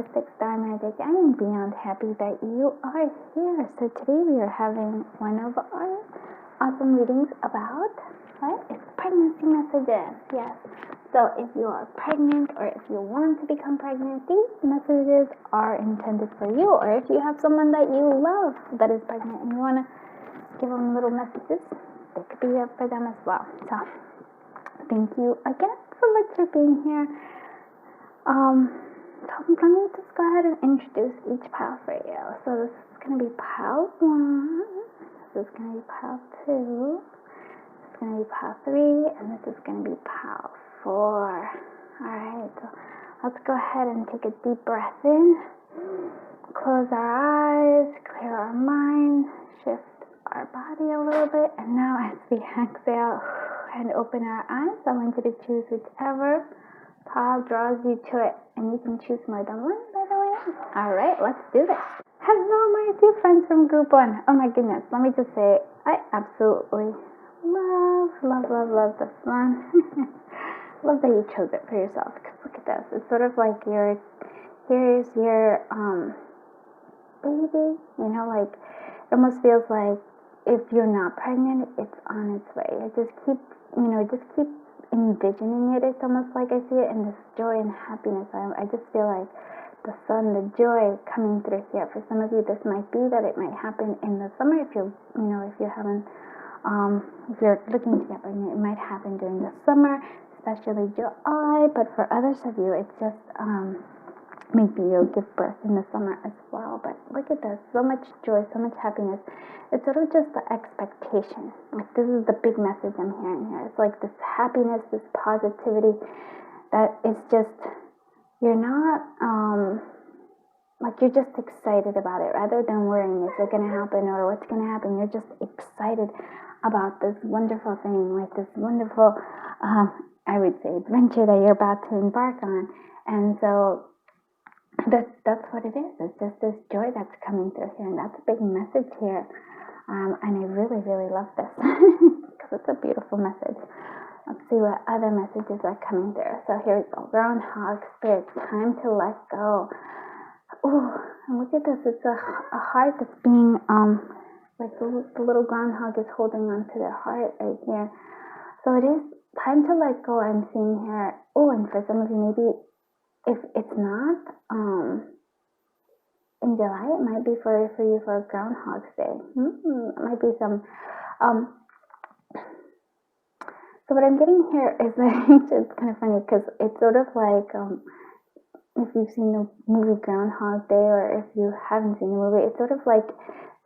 Mystic Star Magic. I am beyond happy that you are here. So today we are having one of our awesome readings about what? It's pregnancy messages. Yes. So if you are pregnant or if you want to become pregnant, these messages are intended for you. Or if you have someone that you love that is pregnant and you want to give them little messages, they could be up for them as well. So thank you again so much for being here. So let me just go ahead and introduce each pile for you. So this is going to be pile 1, this is going to be pile 2, this is going to be pile 3, and this is going to be pile 4. Alright, so let's go ahead and take a deep breath in, close our eyes, clear our mind, shift our body a little bit, and now as we exhale and open our eyes, I want you to choose whichever pile draws you to it, and you can choose more than one, by the way. Alright, let's do this. Hello, my dear friends from group 1. Oh my goodness, let me just say, I absolutely love this one. Love that you chose it for yourself, because look at this. It's sort of like here's your baby, you know, like it almost feels like if you're not pregnant, it's on its way. Just keep envisioning it. It's almost like I see it in this joy and happiness. I just feel like the sun, the joy coming through here. For some of you, this might be that it might happen in the summer. If you're looking to get pregnant, it might happen during the summer, especially July. But for others of you, it's just maybe you'll give birth in the summer as well. But look at this, so much joy, so much happiness. It's sort of just the expectation. Like, this is the big message I'm hearing here. It's like this happiness, this positivity that it's just, you're not, like you're just excited about it rather than worrying, is it going to happen or what's going to happen. You're just excited about this wonderful thing, like this wonderful, I would say, adventure that you're about to embark on. And so that's what it is. It's just this joy that's coming through here, and that's a big message here. And I really love this because it's a beautiful message. Let's see what other messages are coming through. So here we go. Groundhog spirit, time to let go. Oh, and look at this. It's a heart that's being like the little groundhog is holding onto their heart right here. So it is time to let go. I'm seeing here. Oh, and for some of you, maybe if it's not in July, it might be for you for a Groundhog's Day. It might be some. So what I'm getting here is that it's kind of funny because it's sort of like if you've seen the movie Groundhog Day, or if you haven't seen the movie, it's sort of like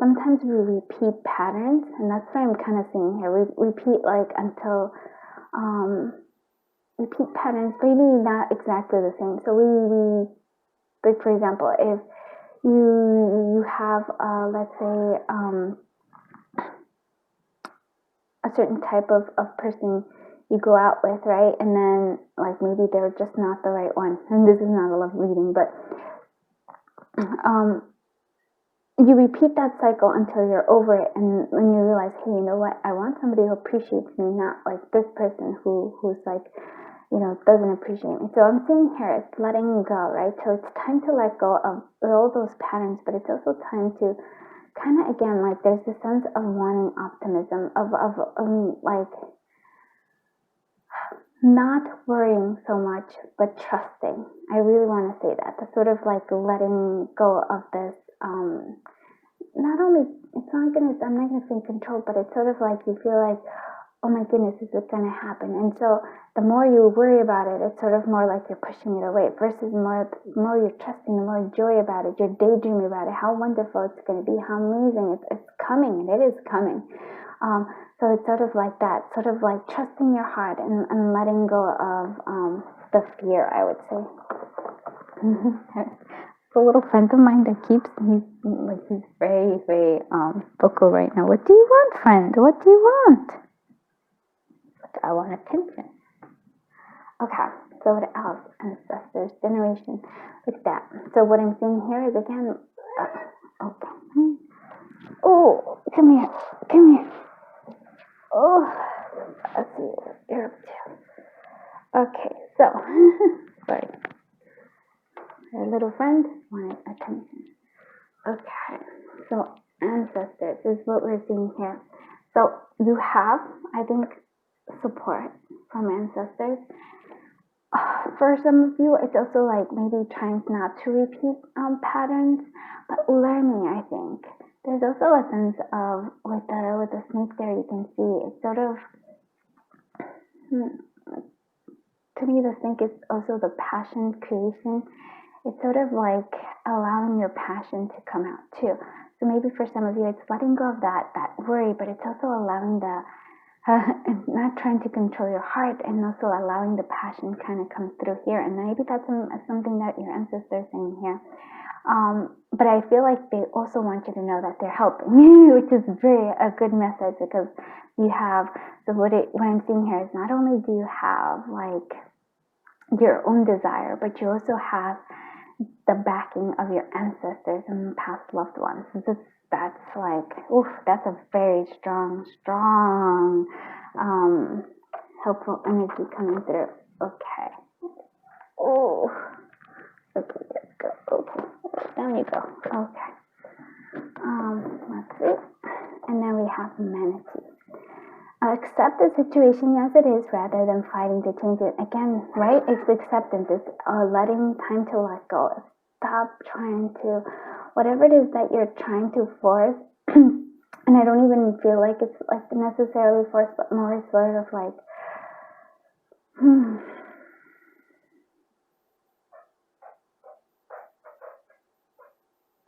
sometimes we repeat patterns, and that's what I'm kind of seeing here. We repeat like until repeat patterns, maybe not exactly the same. So we like, for example, if you have let's say a certain type of person you go out with, right? And then like maybe they're just not the right one. And this is not a love reading, but you repeat that cycle until you're over it, and when you realize, hey, you know what? I want somebody who appreciates me, not like this person who's like, you know, doesn't appreciate me. So I'm seeing here, it's letting go, right? So it's time to let go of all those patterns, but it's also time to kind of, again, like there's this sense of wanting optimism, of like not worrying so much, but trusting. I really want to say that. The sort of like letting go of this, not only, I'm not going to say control, but it's sort of like you feel like, oh my goodness, is it going to happen? And so the more you worry about it, it's sort of more like you're pushing it away, versus the more you're trusting, the more joy about it, you're daydreaming about it, how wonderful it's going to be, how amazing it's coming, and it is coming. So it's sort of like that, sort of like trusting your heart and letting go of the fear, I would say. A little friend of mine that he's very vocal right now. What do you want, friend? What do you want? I want attention. Okay, so what else? Ancestors, generation. Look at that. So what I'm seeing here is again, okay. Oh, come here. Oh, let's see what you're up to. Okay, so, sorry. Your little friend wanted attention. Okay, so ancestors is what we're seeing here. So you have, I think, support from ancestors. For some of you, it's also like maybe trying not to repeat patterns, but learning, I think. There's also a sense of, with the snake there, you can see, it's sort of, to me, the snake is also the passion creation. It's sort of like allowing your passion to come out too. So maybe for some of you, it's letting go of that worry, but it's also allowing not trying to control your heart, and also allowing the passion kind of come through here. And maybe that's something that your ancestors are saying here. But I feel like they also want you to know that they're helping you, which is a good message, because you have, so what I'm seeing here is not only do you have like your own desire, but you also have the backing of your ancestors and past loved ones. That's like, oof, that's a very strong, helpful energy coming through. Okay. Oh, okay, let's go. Okay, down you go. Okay. Let's see. And then we have manatee. Accept the situation as it is rather than fighting to change it. Again, right? It's acceptance. It's letting time to let go. Stop trying to, whatever it is that you're trying to force, and I don't even feel like it's like necessarily forced, but more sort of like,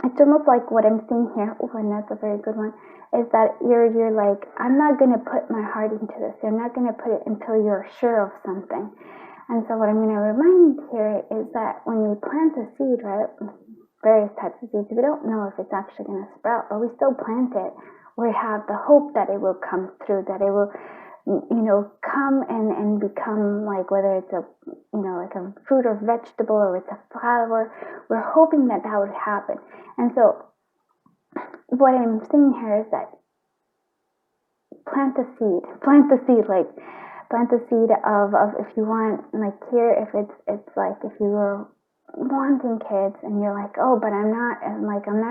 it's almost like what I'm seeing here, and that's a very good one, is that you're like, I'm not going to put my heart into this. You're not going to put it until you're sure of something. And so what I'm going to remind here is that when we plant a seed, right, various types of seeds, we don't know if it's actually going to sprout, but we still plant it. We have the hope that it will come through, that it will, come and become like, whether it's a, like a fruit or vegetable, or it's a flower, we're hoping that would happen. And so what I'm seeing here is that plant the seed, like, plant the seed of if you want, like here, if it's like if you were wanting kids and you're like, oh, but I'm not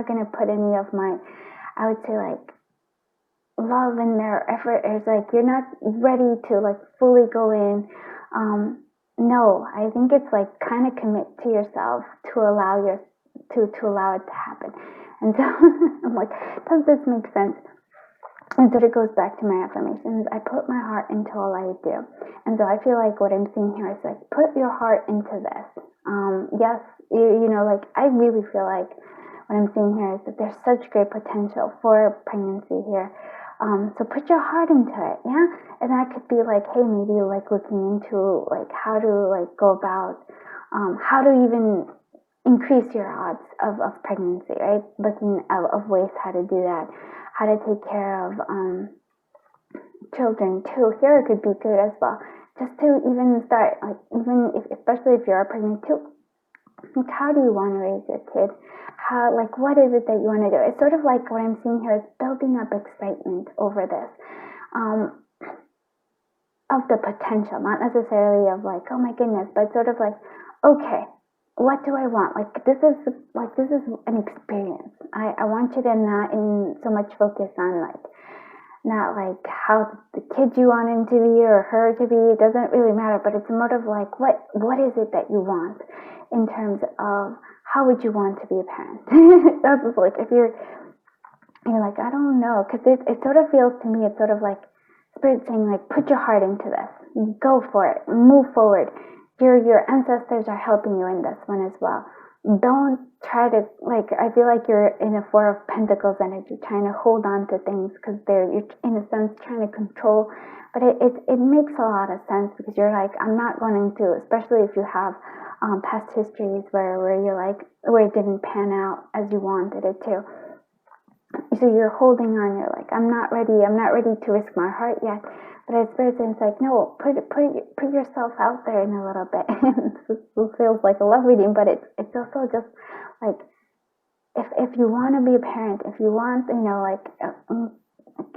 going to put any of my, I would say like love in there, effort. It's like you're not ready to like fully go in. No, I think it's like kind of commit to yourself to allow it to happen. And so I'm like, does this make sense? And so it goes back to my affirmations. I put my heart into all I do. And so I feel like what I'm seeing here is like, put your heart into this. Yes, like I really feel like what I'm seeing here is that there's such great potential for pregnancy here. So put your heart into it, yeah? And that could be like, hey, maybe like looking into like how to like go about, how to even increase your odds of pregnancy, right? Looking of ways how to do that, how to take care of children too. Here it could be good as well, just to even start, like especially if you're pregnant too, like how do you want to raise your kid? How, like, what is it that you want to do? It's sort of like what I'm seeing here is building up excitement over this, of the potential, not necessarily of like, oh my goodness, but sort of like, okay, what do I want? Like this is an experience. I want you to not in so much focus on like, not like how the kid you want him to be or her to be. It doesn't really matter, but it's more of like, what is it that you want in terms of how would you want to be a parent? That's just like, if you're like, I don't know, because it sort of feels to me, it's sort of like Spirit saying like, put your heart into this, go for it, move forward. Your ancestors are helping you in this one as well. Don't try to, like, I feel like you're in a Four of Pentacles energy, trying to hold on to things because you're in a sense trying to control, but it makes a lot of sense, because you're like, I'm not going to, especially if you have past histories where you're like, where it didn't pan out as you wanted it to. So you're holding on, you're like, I'm not ready to risk my heart yet. But as Spirit is like, no, put yourself out there in a little bit. It feels like a love reading, but it's also just like, if you want to be a parent, if you want,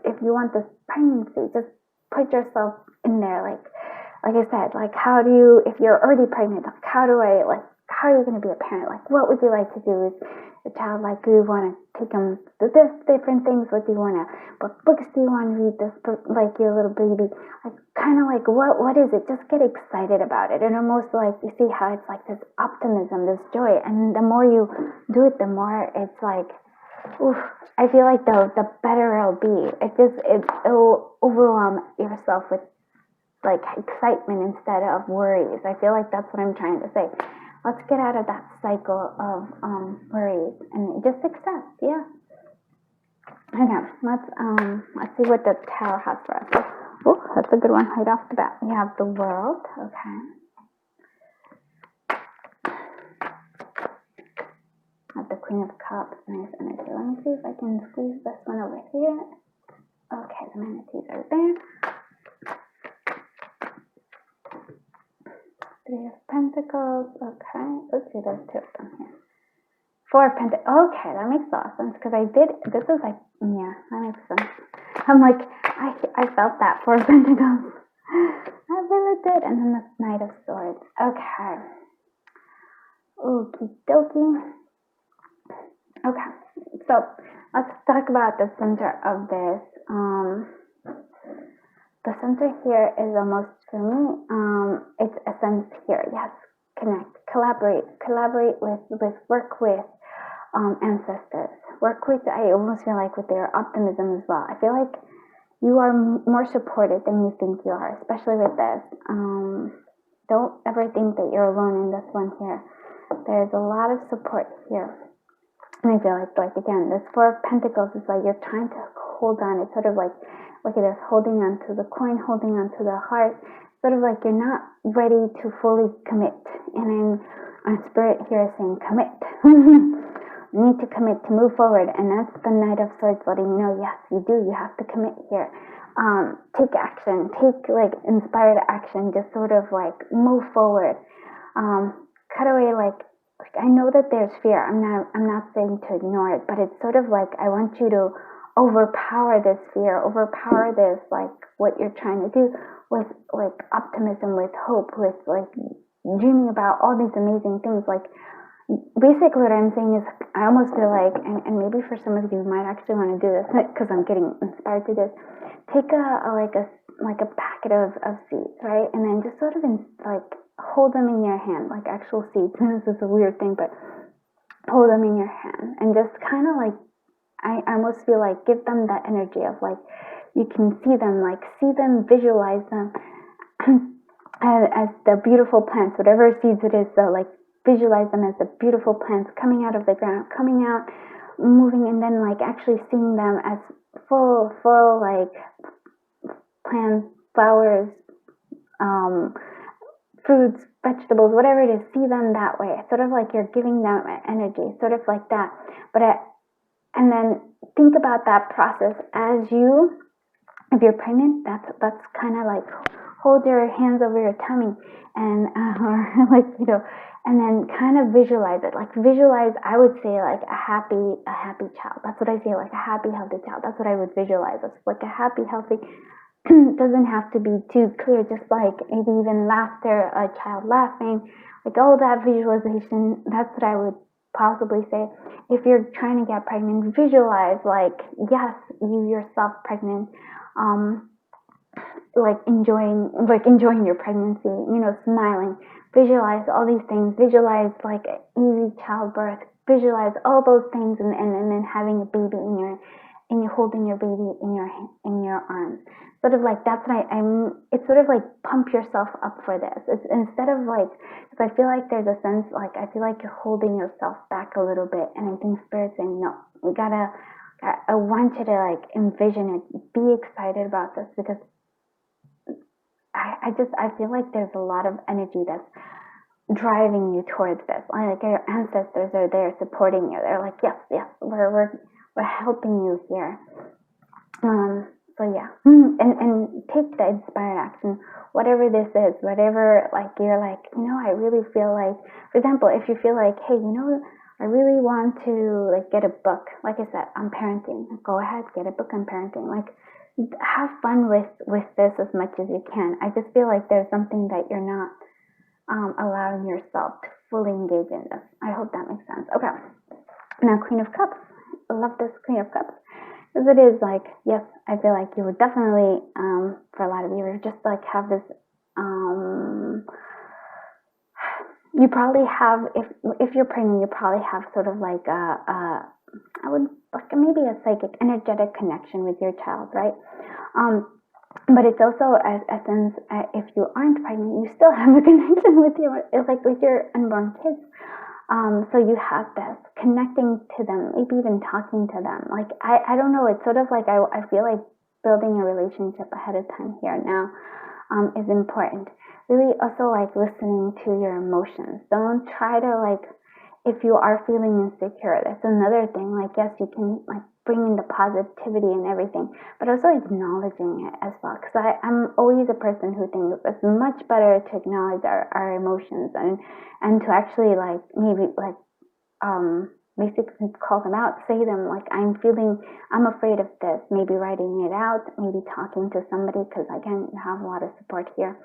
if you want this pregnancy, just put yourself in there. Like I said, like, how do you, if you're already pregnant, like, how how are you going to be a parent? Like, what would you like to do with a child? Like, do you want to take them to different things? What do you want to, what books do you want to read this, like your little baby? Like, kind of like, what is it? Just get excited about it. And almost like, you see how it's like this optimism, this joy. And the more you do it, the more it's like, oof, I feel like the better it'll be. It'll overwhelm yourself with like excitement instead of worries. I feel like that's what I'm trying to say. Let's get out of that cycle of worries and just accept. Yeah. Okay. Let's see what the tarot has for us. Oh, that's a good one right off the bat. We have the World. Okay. Have the Queen of Cups. Nice energy. Let me see if I can squeeze this one over here. Okay, the manatees are there. Three of Pentacles, okay. Let's see, there's two of them here. Four of Pentacles, okay, that makes a lot of sense, because this is like, yeah, that makes sense. I'm like, I felt that, Four of Pentacles. I really did. And then the Knight of Swords, okay. Okie dokie. Okay, so let's talk about the center of this. The center here is almost, for me, it's a sense here. Yes, connect, collaborate with, work with ancestors. Work with, I almost feel like with their optimism as well. I feel like you are more supported than you think you are, especially with this. Don't ever think that you're alone in this one here. There's a lot of support here. And I feel like again, this Four of Pentacles is like you're trying to hold on. It's sort of like, look at this, holding on to the coin, holding on to the heart. Sort of like you're not ready to fully commit. And I'm spirit here saying commit. You need to commit to move forward. And that's the Knight of Swords letting you know, yes, you do. You have to commit here. Take action. Take like inspired action. Just sort of like move forward. Cut away like I know that there's fear. I'm not saying to ignore it, but it's sort of like I want you to overpower this fear, overpower this like what you're trying to do with like optimism, with hope, with like dreaming about all these amazing things. Like basically what I'm saying is I almost feel like, and maybe for some of you might actually want to do this because I'm getting inspired to this. Take a packet of seeds, right? And then just sort of like hold them in your hand, like actual seeds. This is a weird thing, but hold them in your hand and just kind of like, I almost feel like give them that energy of like, you can see them, visualize them as the beautiful plants, whatever seeds it is. So like visualize them as the beautiful plants coming out of the ground, coming out, moving, and then like actually seeing them as full like plants, flowers, fruits, vegetables, whatever it is, see them that way. Sort of like you're giving them energy, sort of like that. And then think about that process as if you're pregnant, that's kind of like hold your hands over your tummy and and then kind of visualize it. Like visualize, I would say like a happy child. That's what I say, like a happy, healthy child. That's what I would visualize. It's like a happy, healthy. Doesn't have to be too clear. Just like maybe even laughter, a child laughing, like all that visualization. That's what I would possibly say. If you're trying to get pregnant, visualize like, yes, you yourself pregnant, like enjoying your pregnancy, smiling. Visualize all these things. Visualize like easy childbirth. Visualize all those things, and then having a baby and you're holding your baby in your arms. Sort of like that's what it's sort of like pump yourself up for this. It's instead of like, because I feel like there's a sense like I feel like you're holding yourself back a little bit, and I think Spirit's saying no, I want you to like envision it, be excited about this, because I feel like there's a lot of energy that's driving you towards this. Like your ancestors are there supporting you. They're like, yes, we're helping you here. So yeah, and take the inspired action, whatever this is, whatever like you're like, I really feel like, for example, if you feel like, hey, I really want to like get a book, like I said, on parenting, go ahead, get a book on parenting, like have fun with this as much as you can. I just feel like there's something that you're not allowing yourself to fully engage in this. I hope that makes sense. Okay. Now, Queen of Cups. I love this Queen of Cups. Because it is like, yes, I feel like you would definitely, for a lot of you, just like have this, you probably have, if you're pregnant, you probably have sort of like I would like maybe a psychic, energetic connection with your child, right? But it's also a sense, if you aren't pregnant, you still have a connection with your unborn kids. So you have this connecting to them, maybe even talking to them. Like, I don't know, it's sort of like, I feel like building a relationship ahead of time here now is important. Really also like listening to your emotions. Don't try to like, if you are feeling insecure, that's another thing. Like, yes, you can like bring in the positivity and everything, but also acknowledging it as well. Because I'm always a person who thinks it's much better to acknowledge our emotions and to actually like maybe like basically call them out, say them, like, I'm afraid of this, maybe writing it out, maybe talking to somebody, because again, you have a lot of support here.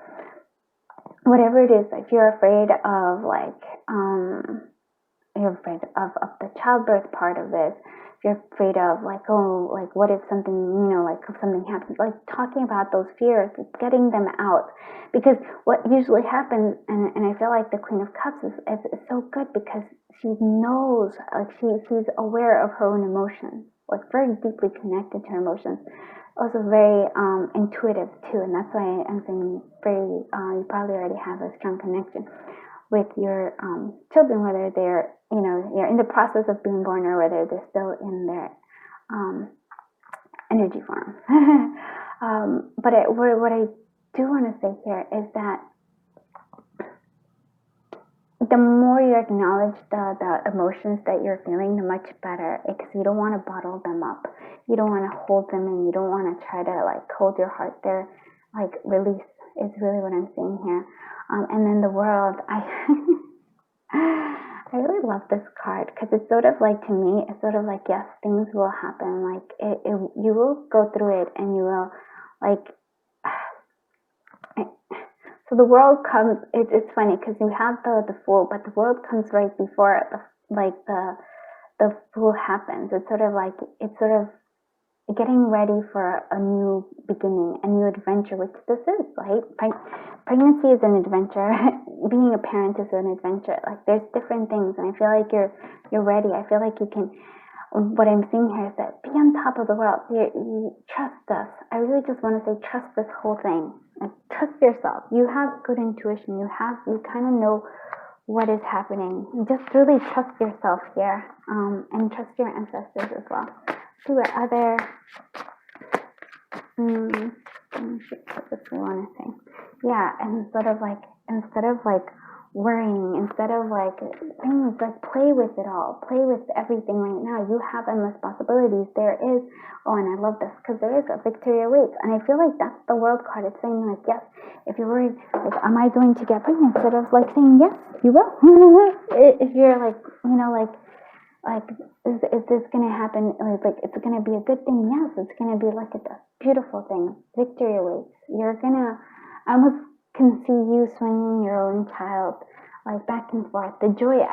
Whatever it is, if you're afraid of like you're afraid of the childbirth part of this, if you're afraid of like, oh, like what if something, like if something happens, like talking about those fears, getting them out. Because what usually happens, and I feel like the Queen of Cups is so good because she knows, like she's aware of her own emotions, like very deeply connected to her emotions. Also very intuitive too, and that's why I'm saying you probably already have a strong connection with your children, whether they're, you're in the process of being born or whether they're still in their energy form. But what I do want to say here is that the more you acknowledge the emotions that you're feeling, the much better, because you don't want to bottle them up. You don't want to hold them in. You don't want to try to like hold your heart there. Like, release is really what I'm saying here. And then the World, I really love this card because it's sort of like, to me, it's sort of like, yes, things will happen. Like you will go through it, and you will like. So the World comes. It's funny because you have the Fool, but the World comes right before the Fool happens. It's sort of getting ready for a new beginning, a new adventure, which this is, right? Pregnancy is an adventure. Being a parent is an adventure. Like, there's different things, and I feel like you're ready. I feel like you can. What I'm seeing here is that be on top of the world. You trust us. I really just want to say, trust this whole thing. Like, trust yourself. You have good intuition. You kind of know what is happening. Just really trust yourself here, and trust your ancestors as well. See what other what does we want to say? Yeah, and instead of like worrying, instead of like things, like play with it all, play with everything right now. You have endless possibilities. There is, and I love this because there is a victory awaits, and I feel like that's the World card. It's saying like, yes, if you're worried, like, am I going to get pregnant? Instead of like saying, yes, you will. If you're like, like, is this going to happen? Like, it's going to be a good thing? Yes, it's going to be like a beautiful thing. Victory awaits. You're going to, I almost can see you swinging your own child, like, back and forth. The joy,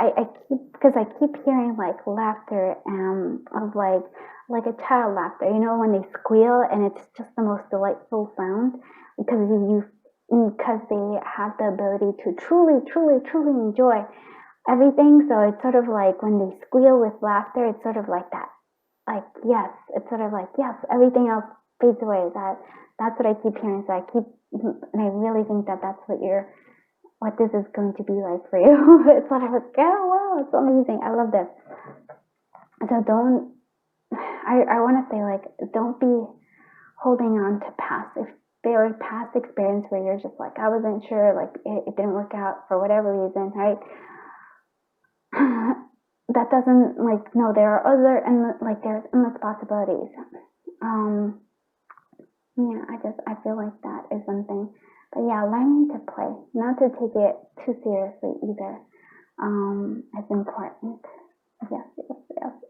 because I keep hearing, like, laughter, of, like a child laughter, when they squeal, and it's just the most delightful sound, because because they have the ability to truly, truly, truly enjoy everything. So it's sort of like when they squeal with laughter, it's sort of like that. Like, yes, it's sort of like, yes, everything else fades away. That's what I keep hearing. So and I really think that that's what this is going to be like for you. It's sort of like, oh, wow, it's amazing. I love this. So I want to say, like, don't be holding on to past. If there was past experience where you're just like, I wasn't sure, like, it didn't work out for whatever reason, right? That doesn't, like, no, there are there's endless possibilities. Yeah, I feel like that is something. But yeah, learning to play, not to take it too seriously either, is important. Yes.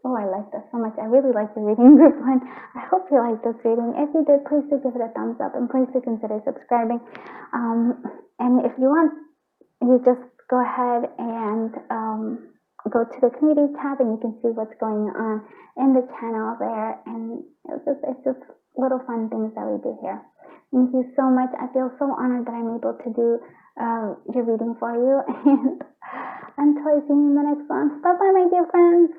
Oh, I like this so much. I really like the reading, group one. I hope you like this reading. If you did, please do give it a thumbs up, and please do consider subscribing. And if you want, you just go ahead and go to the community tab, and you can see what's going on in the channel there. And it's just little fun things that we do here. Thank you so much. I feel so honored that I'm able to do your reading for you. And until I see you in the next one, bye bye, my dear friends.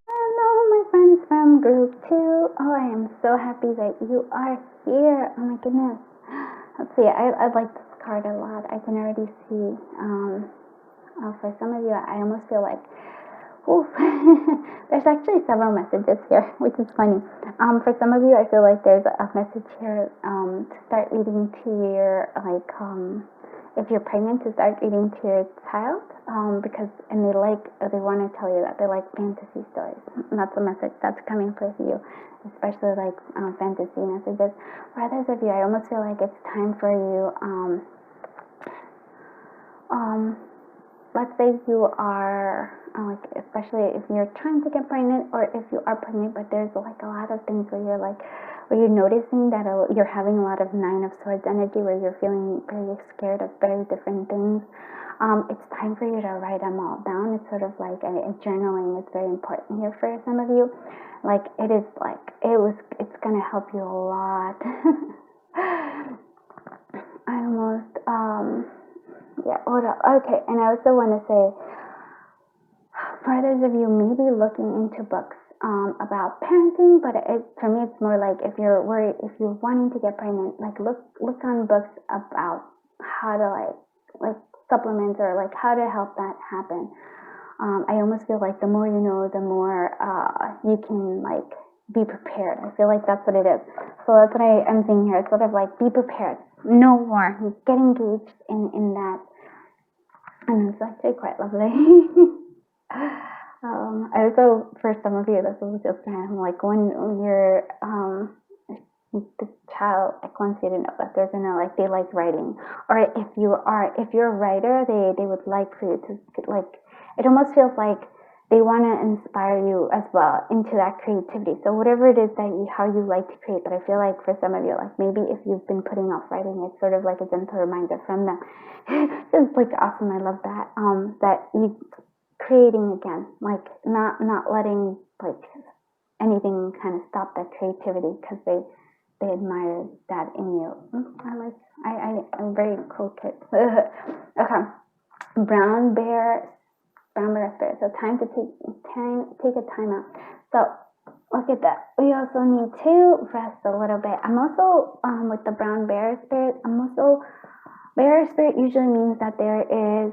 Hello, my friends from group 2. Oh, I am so happy that you are here. Oh my goodness. Let's see, I like this card a lot. I can already see, for some of you, I almost feel like, oof. There's actually several messages here, which is funny. For some of you, I feel like there's a message here to start reading to your, like, if you're pregnant, to start reading to your child, because, and they want to tell you that they like fantasy stories. And that's a message that's coming for you, especially like fantasy messages. For others of you, I almost feel like it's time for you, let's say you are, like, especially if you're trying to get pregnant, or if you are pregnant, but there's like a lot of things where you're noticing that you're having a lot of Nine of Swords energy, where you're feeling very scared of very different things. It's time for you to write them all down. It's sort of like a journaling is very important here for some of you. Like, it's gonna help you a lot. I almost, yeah, hold up. Okay, and I also want to say, for others of you, maybe looking into books about parenting, but for me, it's more like if you're worried, if you're wanting to get pregnant, like look on books about how to like supplements, or like how to help that happen. I almost feel like the more you know, the more you can like be prepared. I feel like that's what it is. So that's what I am saying here. It's sort of like, be prepared, know more, get engaged in that. And it's actually quite lovely. I also, for some of you, this was just kind of like when you're the child, like, wants you to know that they're gonna like, they like writing, or if you're a writer, they would like for you to, like, it almost feels like they want to inspire you as well into that creativity. So whatever it is that how you like to create, but I feel like for some of you, like maybe if you've been putting off writing, it's sort of like a gentle reminder from them. It's like awesome. I love that. That you creating again, like not letting like anything kind of stop that creativity, because they admire that in you. I'm very cool kid. Okay, brown bear spirit. So time to take a time out. So look at that. We also need to rest a little bit. I'm also with the brown bear spirit. Bear spirit usually means that there is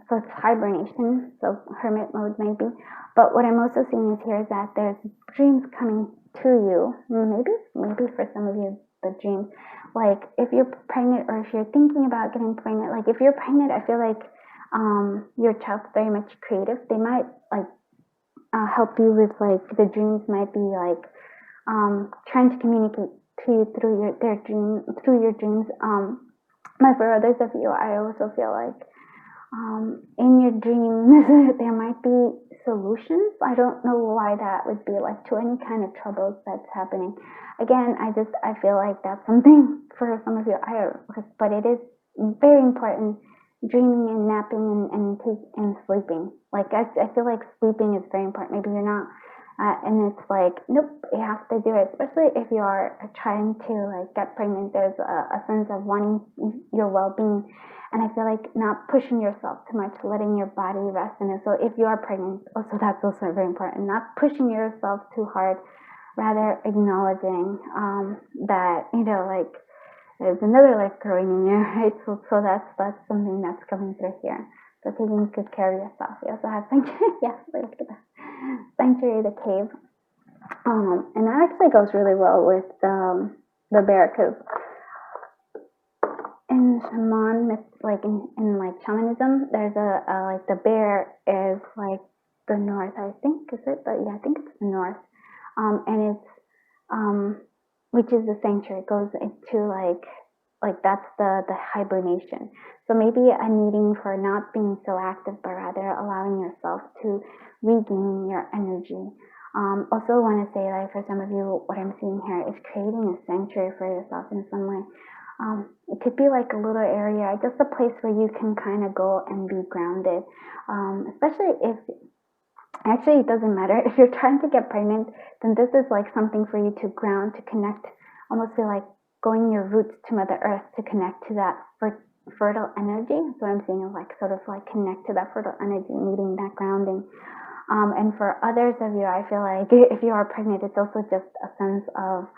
so it's hibernation, so hermit mode maybe. But what I'm also seeing is here is that there's dreams coming to you. Maybe for some of you, the dreams, like if you're pregnant, or if you're thinking about getting pregnant, like if you're pregnant, I feel like your child's very much creative. They might like help you with, like, the dreams might be like trying to communicate to you through your dreams. But for others of you, I also feel like in your dreams there might be solutions. I don't know why that would be, like, to any kind of troubles that's happening. Again, I feel like that's something for some of you. But it is very important. Dreaming and napping and sleeping. Like, I feel like sleeping is very important. Maybe you're not, and it's like, nope, you have to do it. Especially if you are trying to, like, get pregnant. There's a sense of wanting your well-being, and I feel like not pushing yourself too much, letting your body rest. And so if you are pregnant, also that's also very important. Not pushing yourself too hard, rather acknowledging that, like, there's another life growing in you, right? So that's something that's coming through here. So taking good care of yourself. We also have Sanctuary. Yes, look at that. Sanctuary, the cave. And that actually goes really well with the bear, because in shaman, like in like shamanism, there's like the bear is like the north, I think, is it? But yeah, I think it's the north. And it's which is the sanctuary. It goes into like that's the hibernation. So maybe a needing for not being so active, but rather allowing yourself to regain your energy. Also want to say, like, for some of you, what I'm seeing here is creating a sanctuary for yourself in some way. It could be like a little area, just a place where you can kind of go and be grounded. Especially if, actually, it doesn't matter. If you're trying to get pregnant, then this is like something for you to ground, to connect, almost feel like going your roots to Mother Earth, to connect to that fertile energy. So I'm saying, like, sort of like connect to that fertile energy, needing that grounding. And for others of you, I feel like if you are pregnant, it's also just a sense of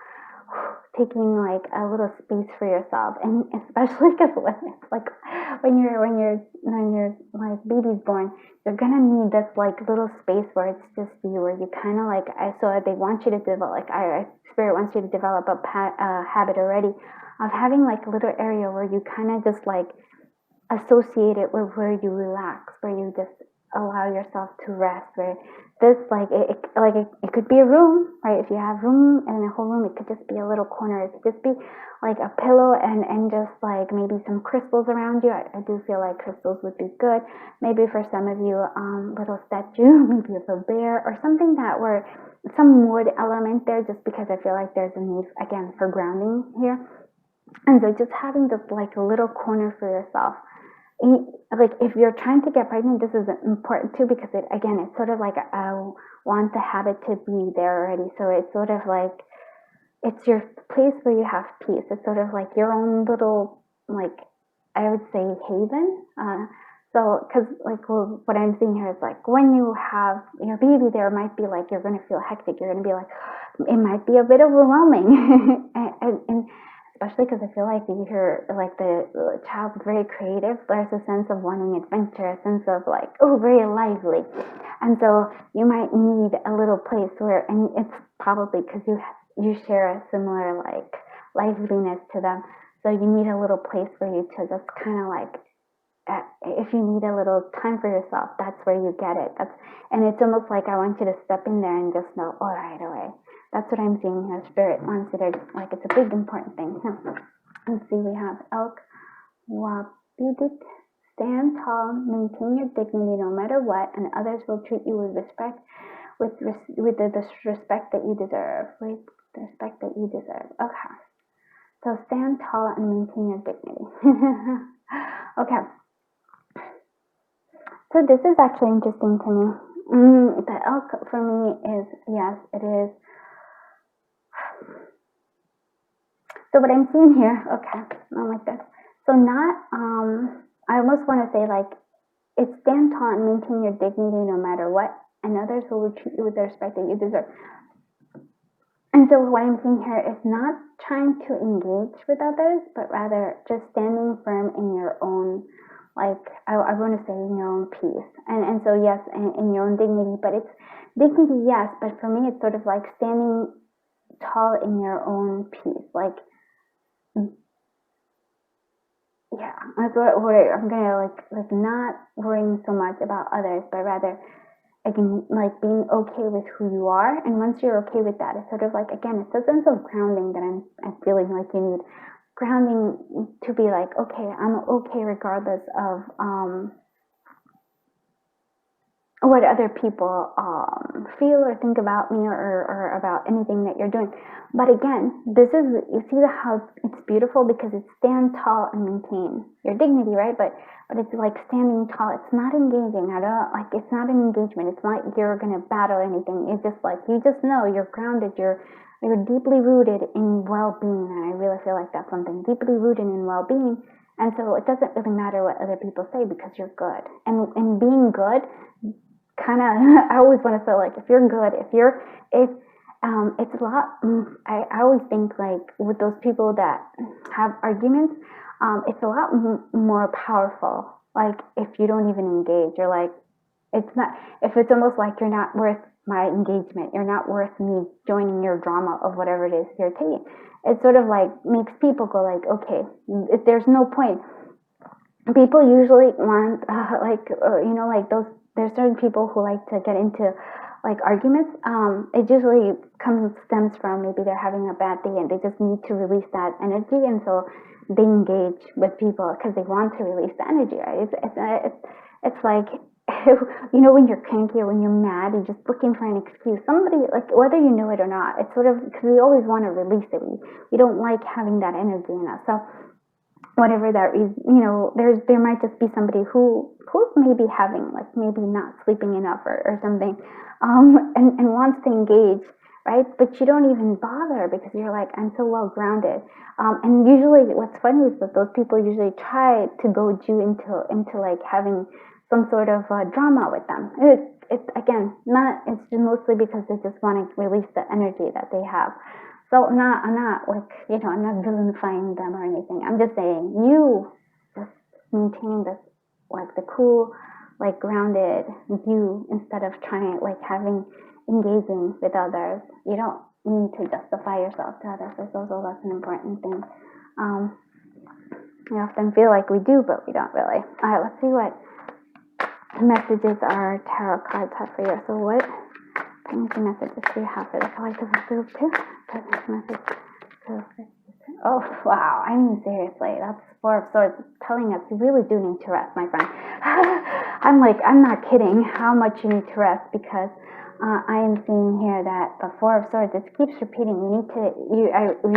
taking like a little space for yourself, and especially because when you're like baby's born, you're gonna need this like little space where it's just you, where you kind of like, I saw they want you to develop, like Spirit wants you to develop a habit already of having like a little area where you kind of just like associate it with where you relax, where you just allow yourself to rest, where this like it could be a room, right? If you have room and a whole room, it could just be a little corner. It could just be like a pillow and just like maybe some crystals around you. I do feel like crystals would be good. Maybe for some of you, little statue, maybe of a bear or something that were some wood element there, just because I feel like there's a need again for grounding here. And so just having this like a little corner for yourself. Like if you're trying to get pregnant, this is important too, because it, again, it's sort of like I want the habit to be there already. So it's sort of like, it's your place where you have peace. It's sort of like your own little, like, I would say haven. So, because like what I'm seeing here is like when you have your baby, there might be like, you're going to feel hectic. You're going to be like, it might be a bit overwhelming. and especially because I feel like you hear like the child's very creative. There's a sense of wanting adventure, a sense of like, oh, very lively. And so you might need a little place where, and it's probably because you share a similar like liveliness to them. So you need a little place for you to just kind of like, if you need a little time for yourself, that's where you get it. And it's almost like I want you to step in there and just know, all right away. That's what I'm seeing here. Spirit wants you to, like, it's a big important thing. Let's see, we have elk. Wapidit. Stand tall, maintain your dignity no matter what, and others will treat you with respect, with the respect that you deserve. With the respect that you deserve. Okay. So stand tall and maintain your dignity. Okay. So this is actually interesting to me. The elk for me is, yes, it is. So what I'm seeing here, okay, not like this. So not, I almost want to say like, it's stand tall and maintain your dignity no matter what, and others will treat you with the respect that you deserve. And so what I'm seeing here is not trying to engage with others, but rather just standing firm in your own, like, I want to say in your own peace. And so yes, in your own dignity, but it's dignity, yes, but for me it's sort of like standing tall in your own peace, like, yeah, that's what I'm gonna like not worrying so much about others, but rather again like being okay with who you are. And once you're okay with that, it's sort of like, again, it's a sense of grounding that I'm feeling like you need. Grounding to be like, okay, I'm okay regardless of what other people feel or think about me or about anything that you're doing. But again, this is, you see how it's beautiful, because it's stand tall and maintain your dignity, right? But it's like standing tall. It's not engaging. It's not an engagement. It's not like you're going to battle anything. It's just like, you just know you're grounded. You're deeply rooted in well-being. And I really feel like that's something, deeply rooted in well-being. And so it doesn't really matter what other people say, because you're good. And being good, kind of, I always want to feel like, if you're good, it's a lot, I always think like with those people that have arguments, it's a lot more powerful. Like if you don't even engage, you're like, it's not, if it's almost like you're not worth my engagement, you're not worth me joining your drama of whatever it is you're taking. It sort of like makes people go like, okay, there's no point. People usually want like those, there's certain people who like to get into like arguments. It usually stems from maybe they're having a bad day and they just need to release that energy, and so they engage with people because they want to release the energy, right? It's like, when you're cranky or when you're mad, you're just looking for an excuse. Somebody, like, whether you know it or not, it's sort of, because we always want to release it. We don't like having that energy in us. So whatever that is, there might just be somebody who's maybe having, like, maybe not sleeping enough or something, and wants to engage, right? But you don't even bother because you're like, I'm so well grounded. And usually what's funny is that those people usually try to goad you into like having some sort of drama with them. It's again, it's mostly because they just want to release the energy that they have. So I'm not like, I'm not vilifying them or anything. I'm just saying, you just maintain this, like, the cool, like, grounded you, instead of trying, like, engaging with others. You don't need to justify yourself to others. Also, that's an important thing. I often feel like we do, but we don't really. All right, let's see what messages our tarot cards have for you. So what messages do you have for the collective of group too? Message. Oh, wow. I mean, seriously, that's Four of Swords telling us you really do need to rest, my friend. I'm not kidding how much you need to rest, because I am seeing here that the Four of Swords, it keeps repeating, we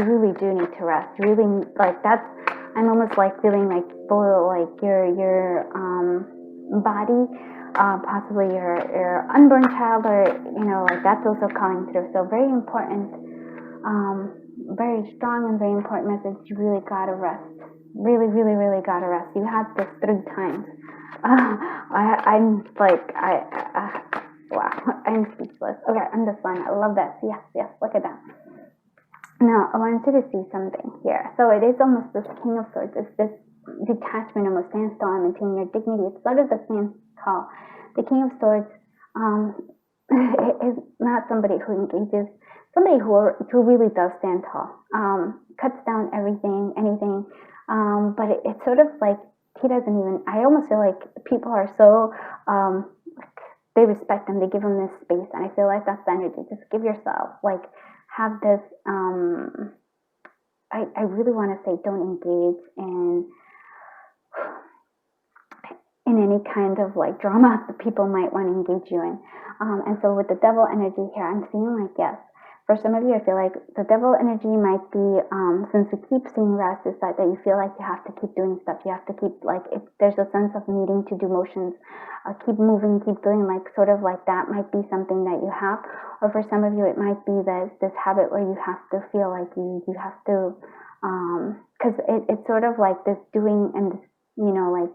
really do need to rest. Really, like, I'm almost like feeling like your body, possibly your unborn child, or, like, that's also calling through. So very important, very strong and very important message. You really gotta rest. Really, really, really gotta rest. You had this 3 times. Wow, I'm speechless. Okay, I'm just fine. I love that. Yes, look at that. Now, I wanted you to see something here. So it is almost this King of Swords. It's this detachment, almost standstill, and maintaining your dignity. It's sort of the same call. The King of Swords is not somebody who engages, somebody who really does stand tall, cuts down anything, but it's sort of like he doesn't even, I almost feel like people are so, they respect him, they give him this space, and I feel like that's the energy. Just give yourself, like, have this, I really want to say, don't engage in any kind of, like, drama that people might want to engage you in. And so with the Devil energy here, I'm seeing, like, yes, for some of you, I feel like the Devil energy might be, since we keep seeing rest, is that you feel like you have to keep doing stuff. You have to keep, like, there's a sense of needing to do motions, keep moving, keep doing, like, sort of like that might be something that you have. Or for some of you, it might be this habit where you have to feel like you have to, because it's sort of like this doing and this, like,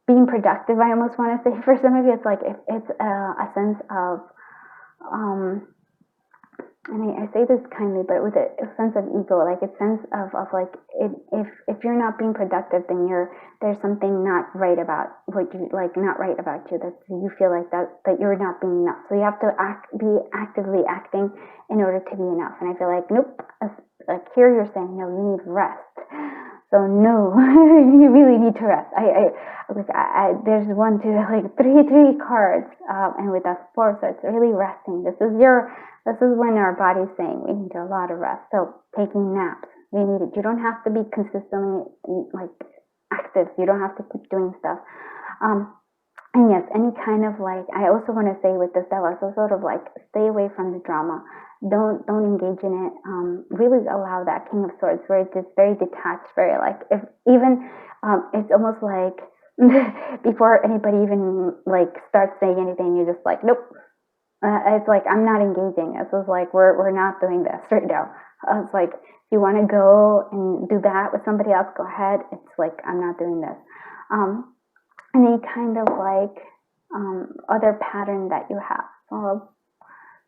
being productive, I almost want to say. For some of you, it's like, it's a sense of, and I say this kindly, but with a sense of ego, like a sense of like, if you're not being productive, then there's something not right about what you, like, not right about you, that you feel like that you're not being enough. So you have to be actively acting in order to be enough. And I feel like, nope, like here you're saying, no, you need rest. So no, you really need to rest. There's 1, 2, like three cards, and with that Four of Swords, really resting. This is when our body's saying we need a lot of rest. So taking naps, we need it. You don't have to be consistently, like, active. You don't have to keep doing stuff. And yes, any kind of, like, I also want to say with this Devil, so sort of like, stay away from the drama. Don't engage in it. Really allow that King of Swords, where it's just very detached, very, like, if even, it's almost like before anybody even, like, starts saying anything, you're just like, nope. It's like, I'm not engaging. It's just like, we're not doing this right now. It's like, if you want to go and do that with somebody else, go ahead. It's like, I'm not doing this. Any kind of, like, other pattern that you have.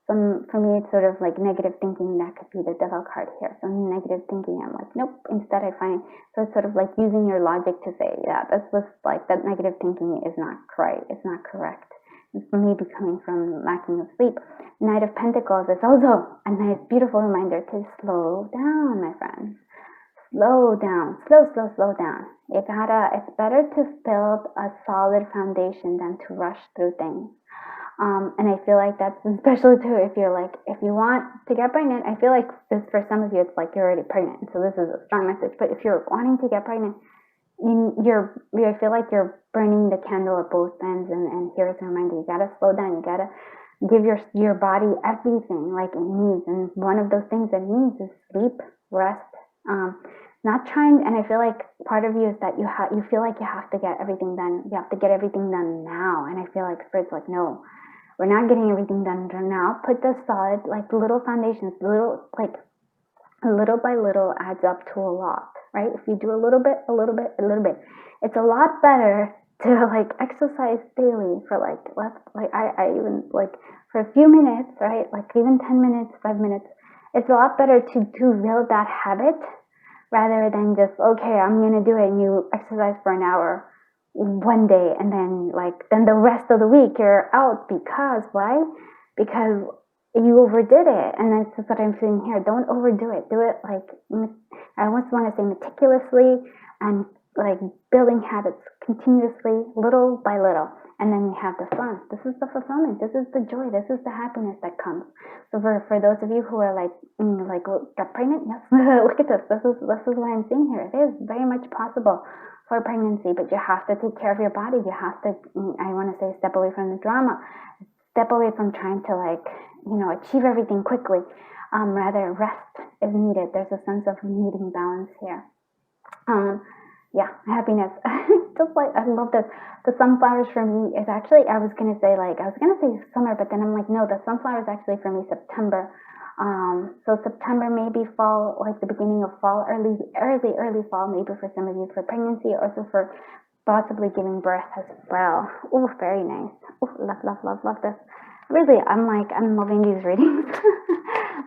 So for me, it's sort of like negative thinking. That could be the Devil card here. So negative thinking, I'm like, nope. Instead, I find, so it's sort of like using your logic to say, yeah, this was like, that negative thinking is not right. It's not correct. It's maybe coming from lacking of sleep. Knight of Pentacles is also a nice, beautiful reminder to slow down, my friends. Slow down. Slow down. It's better to build a solid foundation than to rush through things. And I feel like that's especially too if you want to get pregnant. I feel like this, for some of you, it's like you're already pregnant, so this is a strong message. But if you're wanting to get pregnant, I feel like you're burning the candle at both ends. And here's a reminder: you gotta slow down. You gotta give your body everything like it needs. And one of those things that it needs is sleep, rest. not trying. And I feel like part of you is that you feel like you have to get everything done. You have to get everything done now. And I feel like Spirit's like, no, we're not getting everything done now. Put the solid, like little foundations, little by little adds up to a lot, right? If you do a little bit, it's a lot better to like exercise daily for like less, like I even like for a few minutes, right? Like even 10 minutes, 5 minutes. It's a lot better to build that habit rather than just, okay, I'm gonna do it, and you exercise for an hour one day, and then the rest of the week you're out because why? Because you overdid it. And that's just what I'm saying here. Don't overdo it. Do it like, I almost want to say meticulously, and like building habits continuously, little by little. And then you have the fun. This is the fulfillment. This is the joy. This is the happiness that comes. So for those of you who are like got pregnant, yes, look at this. This is what I'm seeing here. It is very much possible for pregnancy, but you have to take care of your body. You have to, I want to say, step away from the drama. Step away from trying to achieve everything quickly. Rather, rest is needed. There's a sense of needing balance here. Happiness. Just like, I love this. The sunflowers for me is actually, I was gonna say summer, but then I'm like, no, the sunflowers actually for me September. So September, maybe fall, like the beginning of fall, early fall, maybe for some of you for pregnancy, also for possibly giving birth as well. Oh, very nice. Oh, love this. Really, I'm loving these readings.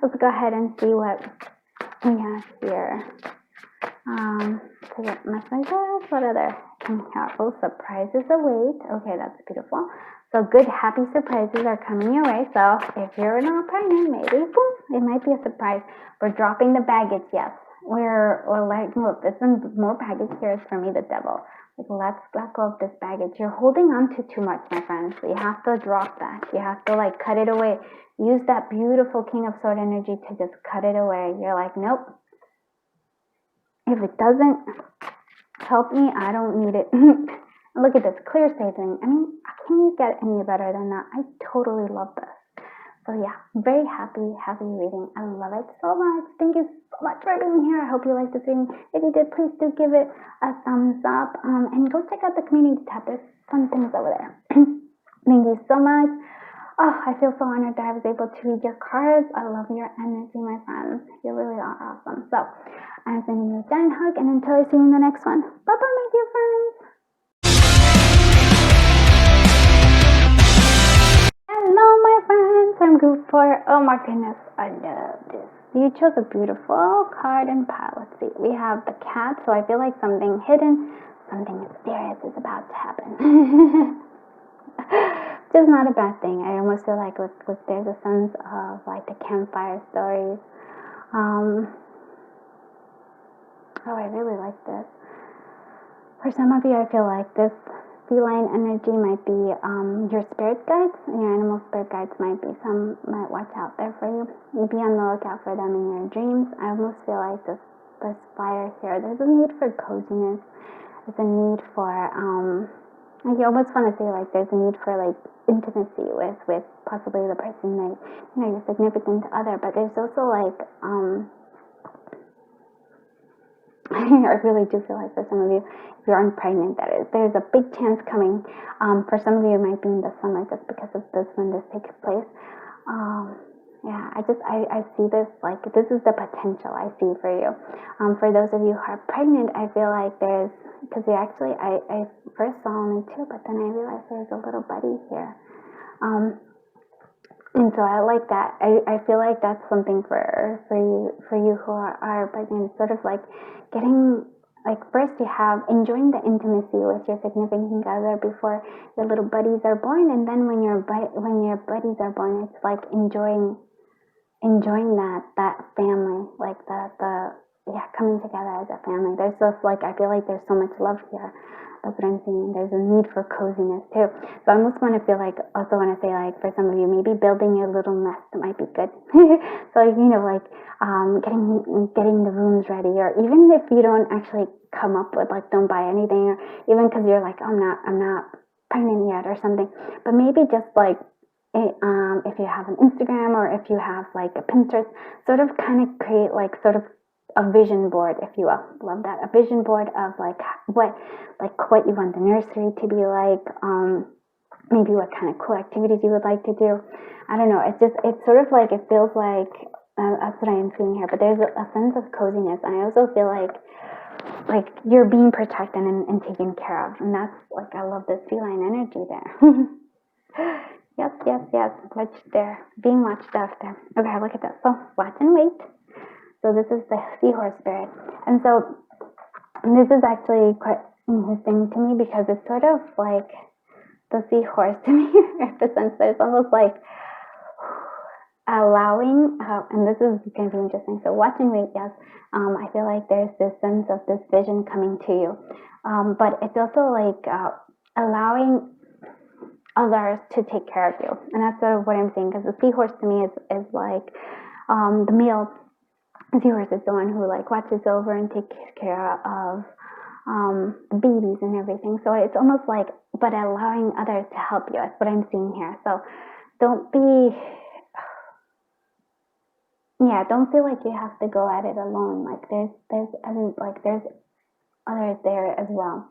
Let's go ahead and see what we have here. To get messages, what other coming out? Oh, surprises await. Okay, that's beautiful. So good, happy surprises are coming your way. So if you're not pregnant, maybe it might be a surprise. We're dropping the baggage, yes. We're like, look, this is more baggage here is for me, the devil. Like, let's let go of this baggage. You're holding on to too much, my friends. So you have to drop that. You have to cut it away. Use that beautiful King of Sword energy to just cut it away. You're like, nope. If it doesn't help me, I don't need it. Look at this, clear staging. I mean, can you get any better than that? I totally love this. So yeah, very happy reading. I love it so much. Thank you so much for being here. I hope you liked this reading. If you did, please do give it a thumbs up. And go check out the community tab. There's fun things over there. Thank you so much. Oh, I feel so honored that I was able to read your cards. I love your energy, my friends. You really are awesome. So I'm sending you a giant hug, and until I see you in the next one. Bye-bye, my dear friends. Hello, my friends. I'm group 4. Oh my goodness, I love this. You chose a beautiful card and pile. Let's see. We have the cat, so I feel like something hidden, something mysterious is about to happen. Just not a bad thing. I almost feel like there's a sense of like the campfire stories. I really like this. For some of you, I feel like this feline energy might be your spirit guides. Your animal spirit guides might watch out there for you. Be on the lookout for them in your dreams. I almost feel like this fire here. There's a need for coziness. There's a need for you almost want to say like there's a need for like intimacy with possibly the person that your significant other, but there's also like I really do feel like for some of you, if you aren't pregnant, there's a big chance coming. For some of you, it might be in the summer just because of this when this takes place. I see this like this is the potential I see for you. For those of you who are pregnant, I feel like there's, because I first saw only 2, but then I realized there's a little buddy here. And so I like that. I feel like that's something for you who are pregnant, sort of like getting, like first you have enjoying the intimacy with your significant other before your little buddies are born, and then when your buddies are born, it's like enjoying that family, like the coming together as a family. There's just like, I feel like there's so much love here. That's what I'm seeing. There's a need for coziness too. So I almost want to say like for some of you, maybe building your little nest might be good. So like getting the rooms ready, or even if you don't actually come up with like, don't buy anything, or even because you're like, I'm not pregnant yet or something, but maybe just like if you have an Instagram or if you have like a Pinterest, sort of kind of create like sort of a vision board, if you will. Love that. A vision board of like what you want the nursery to be like, maybe what kind of cool activities you would like to do. I don't know. It's sort of like, it feels like, that's what I am feeling here, but there's a sense of coziness, and I also feel like you're being protected and taken care of, and that's like, I love this feline energy there. Yes, they're being watched after. Okay, look at this. So watch and wait. So this is the seahorse spirit, and so this is actually quite interesting to me, because it's sort of like the seahorse to me, in the sense that it's almost like allowing, and this is going to be interesting. So watch and wait, yes. I feel like there's this sense of this vision coming to you, but it's also like allowing others to take care of you, and that's sort of what I'm saying. Because the seahorse to me is like the male seahorse is the one who like watches over and takes care of the babies and everything. So it's almost like, but allowing others to help you. That's what I'm seeing here. So don't feel like you have to go at it alone. Like there's others there as well.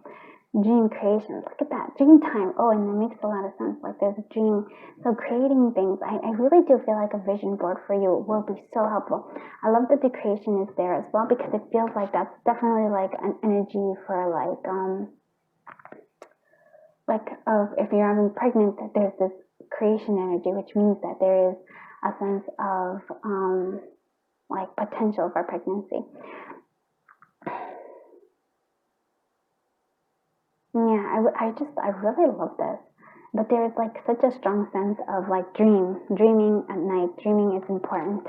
Dream creation. Look at that. Dream time. Oh, and that makes a lot of sense. Like there's a dream. So creating things. I really do feel like a vision board for you will be so helpful. I love that the creation is there as well, because it feels like that's definitely like an energy for if you're having pregnant, that there's this creation energy, which means that there is a sense of like potential for pregnancy. Yeah, I really love this. But there's like such a strong sense of like dreaming at night. Dreaming is important.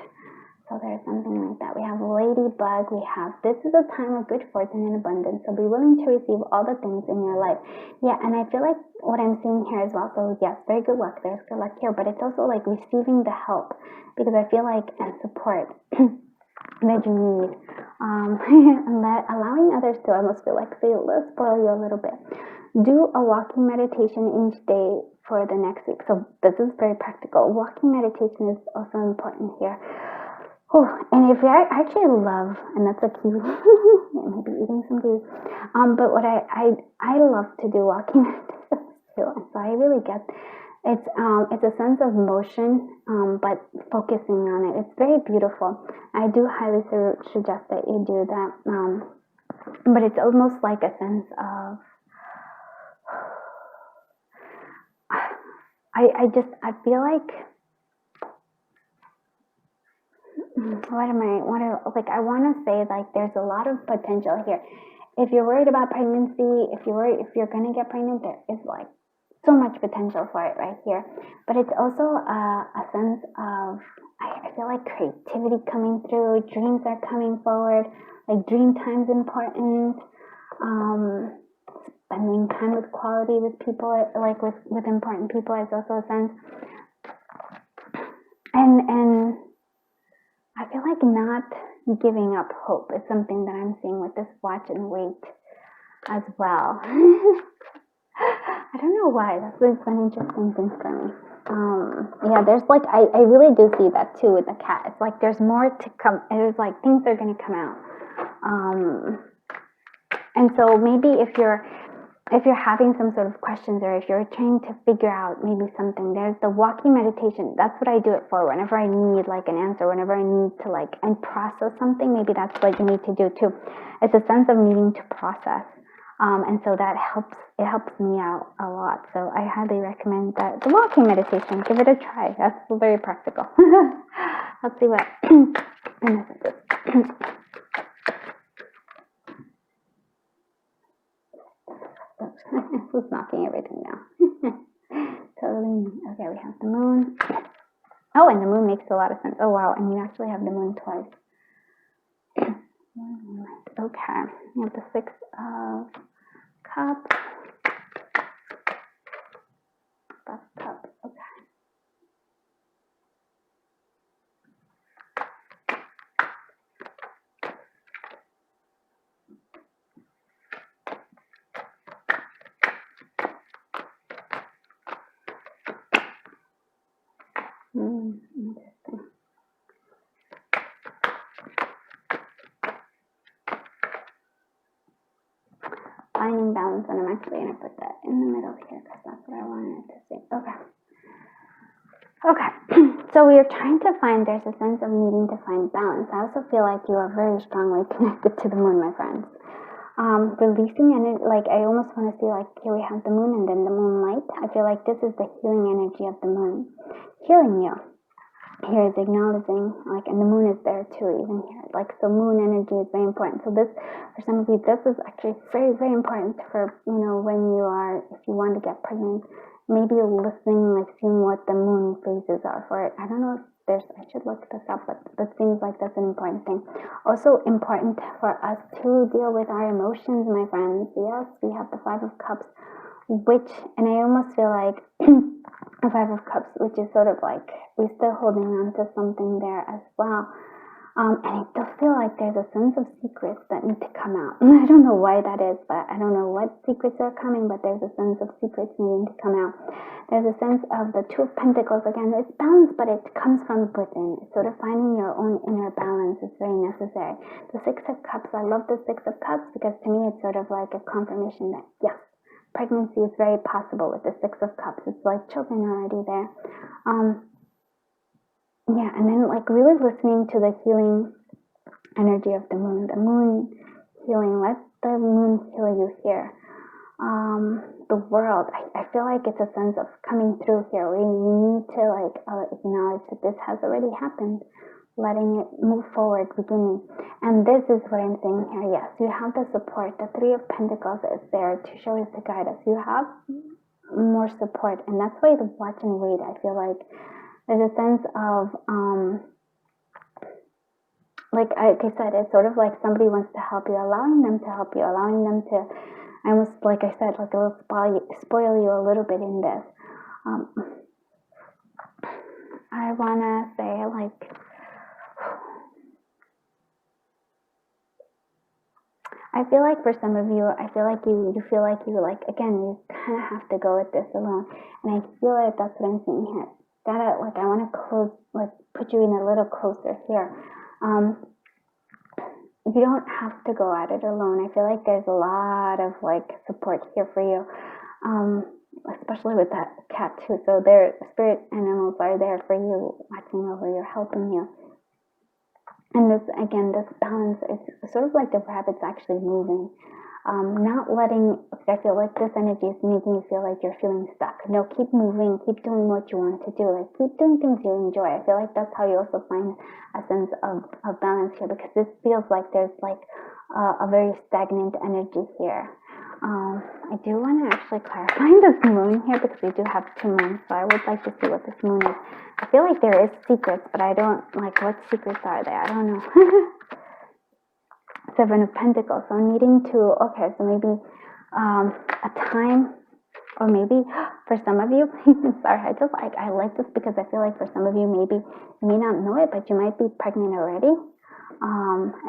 So there's something like that. We have ladybug. We have, this is a time of good fortune and abundance. So be willing to receive all the things in your life. Yeah, and I feel like what I'm seeing here as well. So yes, very good luck. There's good luck here. But it's also like receiving the help, because I feel like, and support that you need. And allowing others to almost feel like, say, let's spoil you a little bit. Do a walking meditation each day for the next week. So this is very practical. Walking meditation is also important here. Oh, and if you actually love, and that's a key, maybe eating some food, but what I love to do walking meditation too, and so I really get it's a sense of motion, but focusing on it. It's very beautiful. I do highly suggest that you do that, but it's almost like a sense of, I feel like, I want to say, like, there's a lot of potential here. If you're worried about pregnancy, if you're going to get pregnant, there is like so much potential for it right here. But it's also a sense of, I feel like creativity coming through, dreams are coming forward, like dream time's important, spending time with quality with people, like with important people is also a sense. And I feel like not giving up hope is something that I'm seeing with this watch and wait as well. I don't know why. That's been an interesting thing for me. Yeah, there's like, I really do see that too with the cat. It's like there's more to come. There's like things are going to come out. And so maybe if you're having some sort of questions, or if you're trying to figure out maybe something, there's the walking meditation. That's what I do it for. Whenever I need like an answer, whenever I need to like and process something, maybe that's what you need to do too. It's a sense of needing to process. And so that helps me out a lot. So I highly recommend that the walking meditation. Give it a try. That's very practical. Let's see what. Who's knocking everything down? Totally. Okay, we have the moon. Oh, and the moon makes a lot of sense. Oh, wow. And you actually have the moon twice. Okay. We have the 6 of Cups. That's cup. Okay. Interesting. finding balance, and I'm actually going to put that in the middle here because that's what I wanted to say. Okay, so we are trying to find, there's a sense of needing to find balance. I also feel like you are very strongly connected to the moon, my friends. Releasing energy, like I almost want to see, like here we have the moon and then the moonlight. I feel like this is the healing energy of the moon, healing you. Here is acknowledging, like, and the moon is there too, even here. Like, so moon energy is very important. So this, for some of you, this is actually very, very important for, you know, when you are, if you want to get pregnant, maybe listening, like seeing what the moon phases are for it. I don't know if there's, I should look this up, but that seems like that's an important thing. Also important for us to deal with our emotions, my friends. Yes, we have the Five of Cups, which, and I almost feel like the Five of Cups, which is sort of like we're still holding on to something there as well. And I still feel like there's a sense of secrets that need to come out. And I don't know why that is, but I don't know what secrets are coming, but there's a sense of secrets needing to come out. There's a sense of the Two of Pentacles. Again, it's balance, but it comes from within. It's sort of finding your own inner balance is very necessary. The Six of Cups, I love the Six of Cups because to me it's sort of like a confirmation that, yes, pregnancy is very possible with the Six of Cups. It's like children are already there. Yeah, and then like really listening to the healing energy of the moon healing. Let the moon heal you here. The world, I feel like it's a sense of coming through here. We need to like acknowledge that this has already happened, letting it move forward, beginning. And this is what I'm saying here. Yes, you have the support. The Three of Pentacles is there to show us, to guide us. You have more support, and that's why the watch and wait, I feel like there's a sense of like I said, it's sort of like somebody wants to help you, allowing them to help you, allowing them to, I almost, like I said, like it'll spoil you a little bit in this. I want to say, like, I feel like for some of you, I feel like you feel like you, like, again, you kind of have to go with this alone. And I feel like that's what I'm seeing here. Gotta, like, I want to close, like, put you in a little closer here. You don't have to go at it alone. I feel like there's a lot of, like, support here for you, especially with that cat, too. So their spirit animals are there for you, watching over you, helping you. And this, again, this balance is sort of like the rabbit's actually moving. Not letting, I feel like this energy is making you feel like you're feeling stuck. No, keep moving, keep doing what you want to do. Like, keep doing things you enjoy. I feel like that's how you also find a sense of balance here, because this feels like there's like a very stagnant energy here. I do want to actually clarify this moon here, because we do have two moons, so I would like to see what this moon is. I feel like there is secrets, but I don't, like, what secrets are there? I don't know. Seven of Pentacles, so needing to, okay, so maybe a time, or maybe for some of you, sorry, I like this because I feel like for some of you, maybe you may not know it, but you might be pregnant already.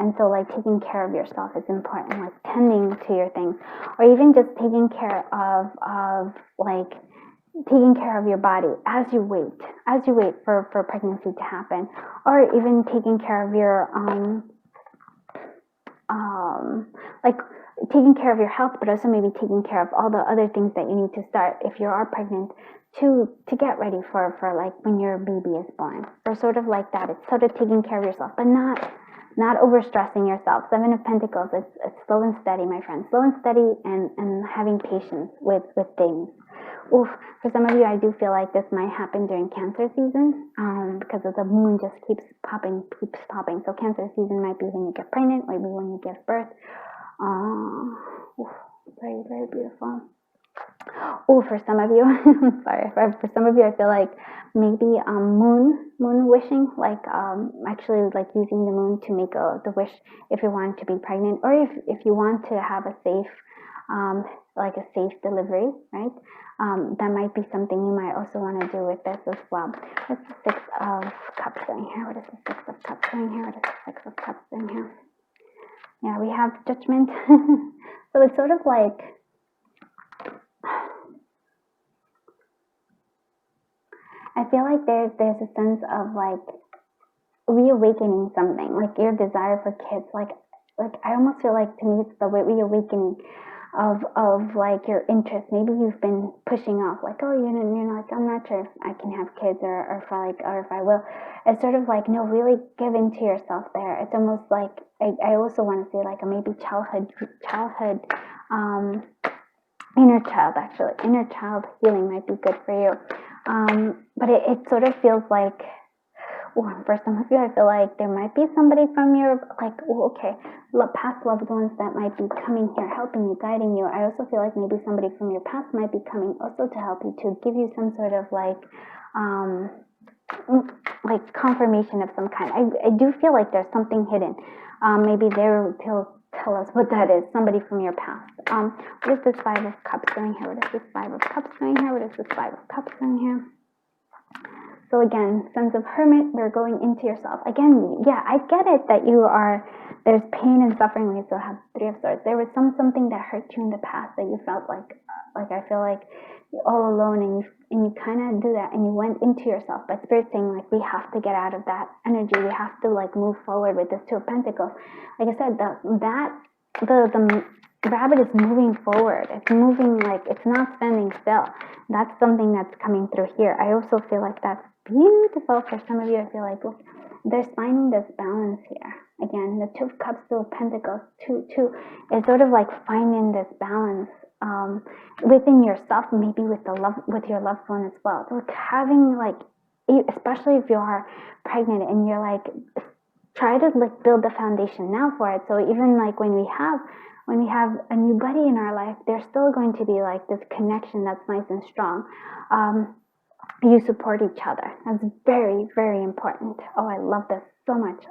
And so like taking care of yourself is important, like tending to your things, or even just taking care of like taking care of your body as you wait for pregnancy to happen, or even taking care of your like taking care of your health, but also maybe taking care of all the other things that you need to start if you are pregnant to get ready for like when your baby is born, or sort of like that. It's sort of taking care of yourself, but not overstressing yourself. Seven of Pentacles, it's slow and steady, my friend. Slow and steady, and having patience with things. Oof, for some of you, I do feel like this might happen during Cancer season, because the moon just keeps popping. So Cancer season might be when you get pregnant, maybe when you give birth. Very, very beautiful. Oh, for some of you, sorry, for some of you, I feel like maybe moon wishing, like actually like using the moon to make the wish if you want to be pregnant, or if you want to have a safe, like a safe delivery, right? That might be something you might also want to do with this as well. What's the Six of Cups doing here? What is the Six of Cups doing here? What is the Six of Cups doing here? Yeah, we have Judgment. So it's sort of like, I feel like there's a sense of like reawakening something, like your desire for kids. Like I almost feel like, to me, it's the reawakening. of like your interest. Maybe you've been pushing off, like, oh, you're like, I'm not sure if I can have kids or if I will. It's sort of like, no, really give into yourself there. It's almost like, I also want to say like maybe childhood, inner child healing might be good for you. But it sort of feels like, for some of you, I feel like there might be somebody from your, like, past loved ones that might be coming here, helping you, guiding you. I also feel like maybe somebody from your past might be coming also to help you, to give you some sort of like confirmation of some kind. I do feel like there's something hidden. Maybe they'll tell us what that is, somebody from your past. What is this Five of Cups doing here? What is this Five of Cups doing here? What is this Five of Cups doing here? So again, sense of hermit, we're going into yourself. Again, yeah, I get it that there's pain and suffering when you still have Three of Swords. There was something that hurt you in the past that you felt like I feel like you're all alone, and you kind of do that, and you went into yourself. But Spirit's saying, like, we have to get out of that energy. We have to, like, move forward with this Two of Pentacles. Like I said, the rabbit is moving forward. It's moving, like, it's not standing still. That's something that's coming through here. I also feel like that's beautiful for some of you. I feel like, look, there's finding this balance here. Again, the Two of Cups, Two of Pentacles, two is sort of like finding this balance within yourself, maybe with your loved one as well. So, like, having, like, especially if you are pregnant and you're like, try to, like, build the foundation now for it. So even like when we have a new buddy in our life, there's still going to be like this connection that's nice and strong. You support each other. That's very, very important. Oh, I love this so much.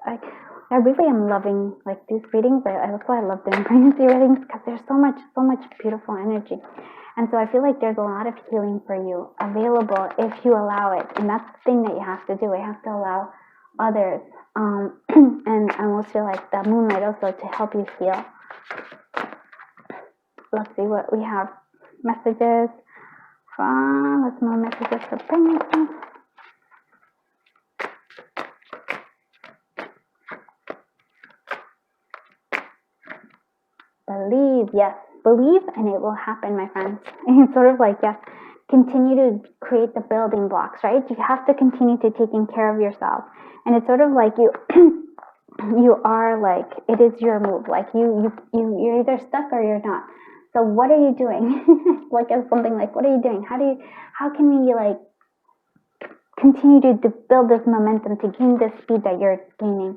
I really am loving, like, these readings. That's why I love doing pregnancy readings, because there's so much beautiful energy. And so I feel like there's a lot of healing for you available if you allow it. And that's the thing that you have to do. You have to allow others. And I almost feel like the moonlight also to help you heal. Let's see what we have. Messages from, let's more messages for pregnancy. Believe, yes. Believe and it will happen, my friends. And it's sort of like, yes, continue to create the building blocks, right? You have to continue to taking care of yourself. And it's sort of like you are like, it is your move. Like you're either stuck or you're not. So what are you doing? Like, it's something like, what are you doing? How can we, like, continue to build this momentum to gain the speed that you're gaining?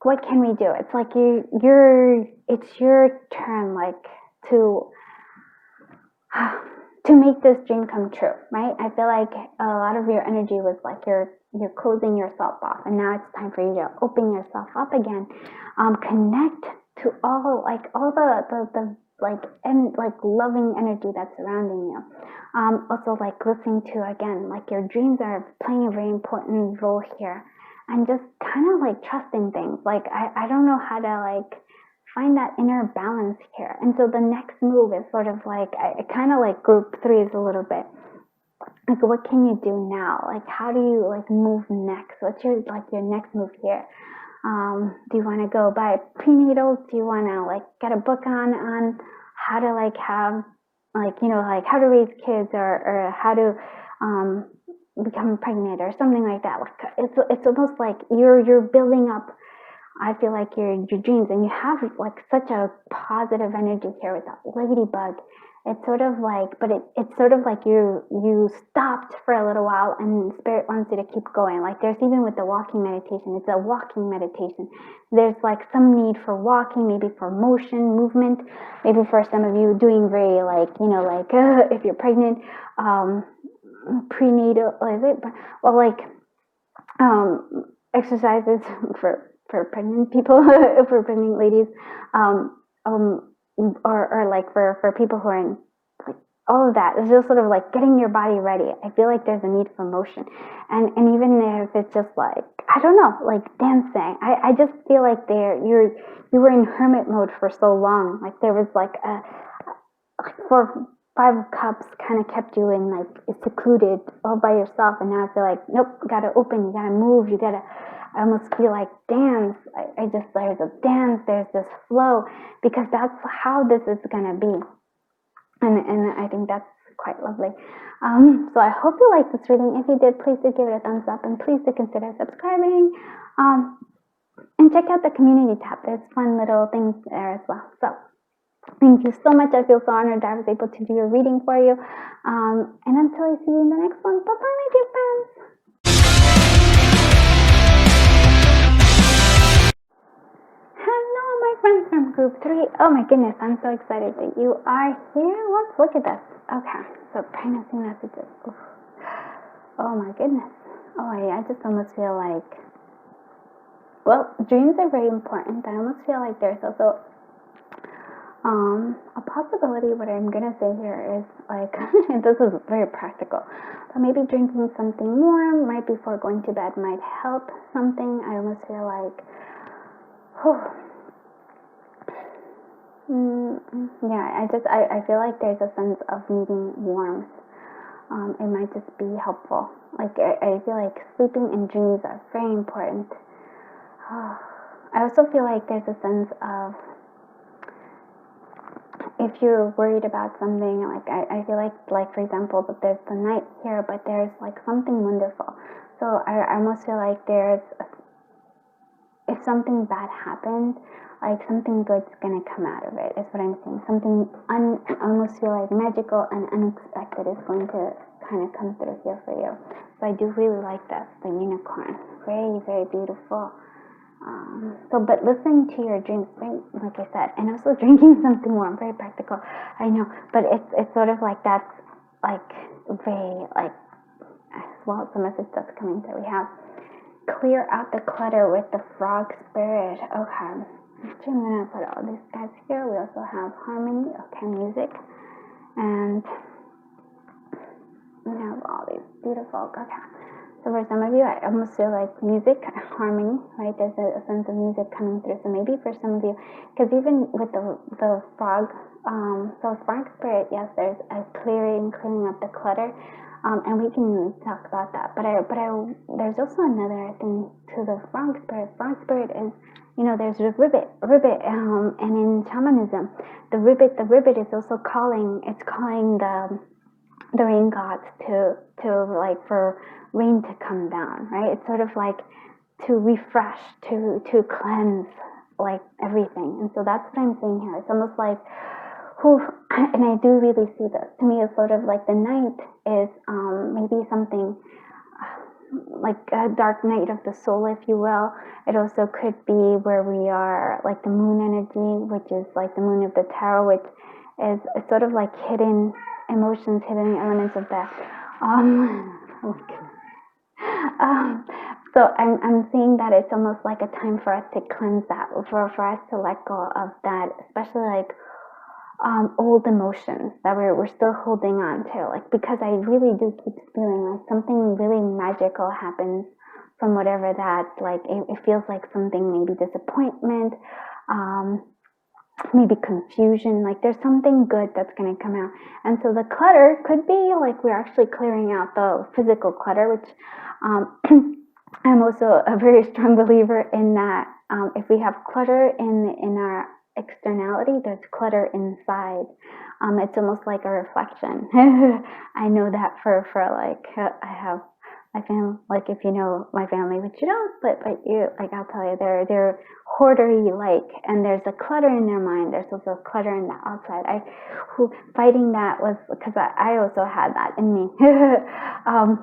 What can we do? It's like it's your turn, like, to make this dream come true, right? I feel like a lot of your energy was like you're closing yourself off, and now it's time for you to open yourself up again. Connect to all the loving energy that's surrounding you. Also, like, listening to, again, like, your dreams are playing a very important role here, and just kind of like trusting things. Like, I don't know how to, like, find that inner balance here. And so the next move is sort of like, I kind of like group threes a little bit. Like, what can you do now? Like, how do you, like, move next? What's your next move here? Do you want to go buy prenatals? Do you want to, like, get a book on how to, like, have, like, you know, like, how to raise kids, or how to become pregnant, or something like that? Like, it's almost like you're building up, I feel like, your dreams, and you have, like, such a positive energy here with that ladybug. It's sort of like, but it's sort of like you stopped for a little while, and Spirit wants you to keep going. Like, there's even with the walking meditation, it's a walking meditation. There's, like, some need for walking, maybe for motion, movement, maybe for some of you doing very, like, you know, like, if you're pregnant, prenatal, is it? Well, like, exercises for pregnant people, for pregnant ladies, or like for people who are in, like, all of that. It's just sort of like getting your body ready. I feel like there's a need for motion, and even if it's just like, I don't know, like dancing. I just feel like you were in hermit mode for so long. Like, there was like Five of Cups kind of kept you in, like, secluded all by yourself, and now I feel like, nope, you gotta open, you gotta move, you gotta. I almost feel like dance. There's a dance, there's this flow, because that's how this is gonna be. and I think that's quite lovely. So I hope you liked this reading. If you did, please do give it a thumbs up, and please do consider subscribing. And check out the community tab. There's fun little things there as well. So thank you so much. I feel so honored that I was able to do your reading for you. And until I see you in the next one, bye-bye, my dear friends. Hello, my friends from group 3. Oh my goodness, I'm so excited that you are here. Let's look at this. Okay, so pregnancy messages. Oof. Oh my goodness. Oh, I just almost feel like, well, dreams are very important. I almost feel like there's also a possibility. What I'm gonna say here is like, this is very practical, but maybe drinking something warm right before going to bed might help something. I almost feel like, yeah, I feel like there's a sense of needing warmth. It might just be helpful. Like I feel like sleeping and dreams are very important. I also feel like there's a sense of, if you're worried about something, like I feel like for example, that there's the night here, but there's like something wonderful. So I almost feel like if something bad happens, like something good's gonna come out of it, is what I'm saying. Something I almost feel like magical and unexpected is going to kind of come through here for you. So I do really like this, the unicorn. Very, very beautiful. But listening to your dreams, right, like I said, and also drinking something warm, very practical, I know, but it's sort of like that's like very like, well, it's a message that's coming through. We have clear out the clutter with the frog spirit. Okay, actually I'm gonna put all these guys here. We also have harmony, okay, music, and we have all these beautiful, okay. So for some of you, I almost feel like music, harmony, right? There's a sense of music coming through. So maybe for some of you, because even with the frog, so frog spirit, yes, there's a clearing up the clutter, and we can talk about that. But there's also another thing to the frog spirit. Frog spirit is, there's a ribbit, and in shamanism, the ribbit is also calling the rain gods to like for rain to come down, right? It's sort of like to refresh, to cleanse, like everything. And so that's what I'm saying here. It's almost like, and I do really see this. To me, it's sort of like the night is maybe something like a dark night of the soul, if you will. It also could be where we are, like the moon energy, which is like the moon of the tarot, which is sort of like hidden emotions, hidden elements of that. So I'm seeing that it's almost like a time for us to cleanse that, for us to let go of that, especially like old emotions that we're still holding on to, like, because I really do keep feeling like something really magical happens from whatever that, like it feels like something, maybe disappointment, maybe confusion, like there's something good that's going to come out. And so the clutter could be like we're actually clearing out the physical clutter, which I'm also a very strong believer in that. If we have clutter in our externality, there's clutter inside. It's almost like a reflection. I know that for like I have my family, like if you know my family, which you don't, but you, like I'll tell you, they're hoardery like, and there's a clutter in their mind. There's also a clutter in the outside. Fighting that was because I also had that in me,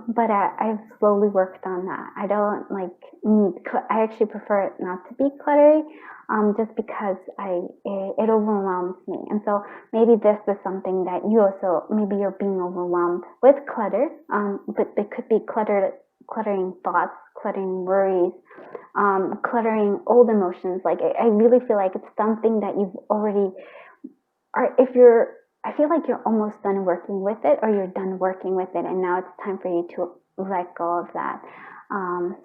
but I've slowly worked on that. I don't like need. I actually prefer it not to be cluttery. Just because it overwhelms me. And so maybe this is something that you also, maybe you're being overwhelmed with clutter, but it could be cluttering thoughts, cluttering worries, cluttering old emotions. Like I really feel like it's something that you've already, or I feel like you're almost done working with it, or you're done working with it, and now it's time for you to let go of that.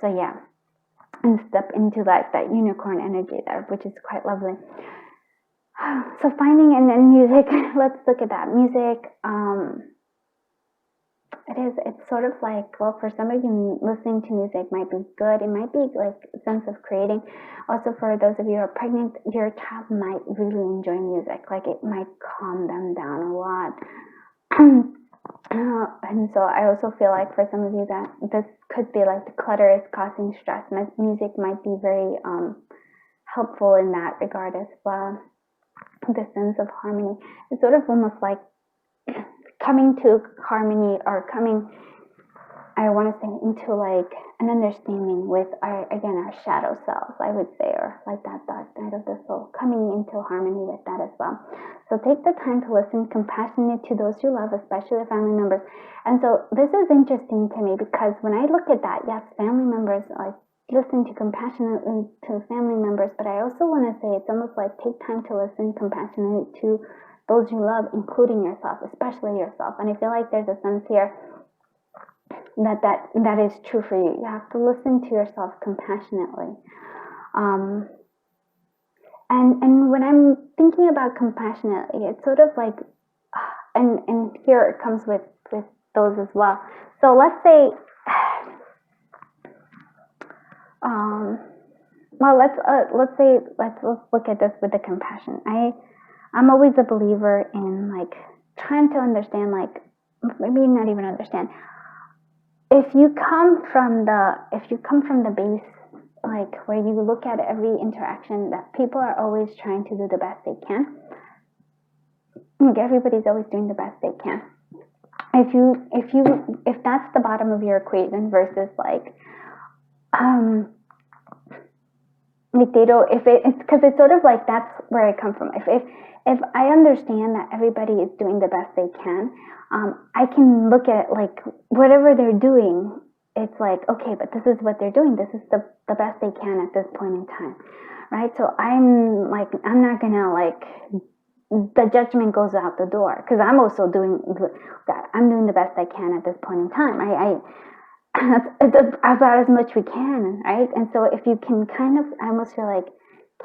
So yeah. And step into that unicorn energy there, which is quite lovely. So finding and then music, let's look at that. Music, it is. It's sort of like, well, for some of you, listening to music might be good. It might be like a sense of creating. Also, for those of you who are pregnant, your child might really enjoy music. Like, it might calm them down a lot. And so I also feel like for some of you that this could be like the clutter is causing stress. Music might be very helpful in that regard as well. The sense of harmony. It's sort of almost like coming to harmony, or coming, I want to say, into like an understanding with our shadow selves, I would say, or like that dark night of the soul, coming into harmony with that as well. So take the time to listen compassionate to those you love, especially family members. And so this is interesting to me, because when I look at that, yes, family members, like, listen to compassionately to family members, but I also want to say it's almost like take time to listen compassionately to those you love, including yourself, especially yourself. And I feel like there's a sense here that is true for you. You have to listen to yourself compassionately. And when I'm thinking about compassionately, it's sort of like, and here it comes with those as well. So let's say, let's look at this with the compassion. I'm always a believer in like trying to understand, like, maybe not even understand. If you come from the base, like, where you look at every interaction that people are always trying to do the best they can. Like, everybody's always doing the best they can. If that's the bottom of your equation versus like they don't, it's because it's sort of like, that's where I come from. If I understand that everybody is doing the best they can, I can look at like whatever they're doing. It's like, okay, but this is what they're doing. This is the best they can at this point in time, right? So I'm not gonna like, the judgment goes out the door, because I'm also doing that. I'm doing the best I can at this point in time. That's about as much we can, right? And so if you can kind of, I almost feel like,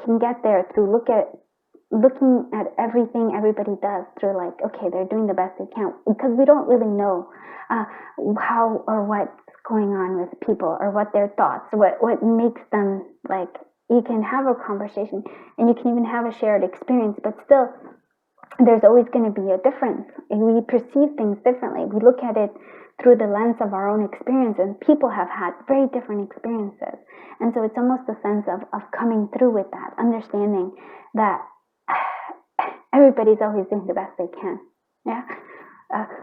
can get there through looking at everything everybody does through like, okay, they're doing the best they can, because we don't really know how or what's going on with people, or what their thoughts, what makes them like. You can have a conversation and you can even have a shared experience, but still there's always going to be a difference. We perceive things differently. We look at it through the lens of our own experience, and people have had very different experiences. And so it's almost a sense of coming through with that, understanding that everybody's always doing the best they can. Yeah.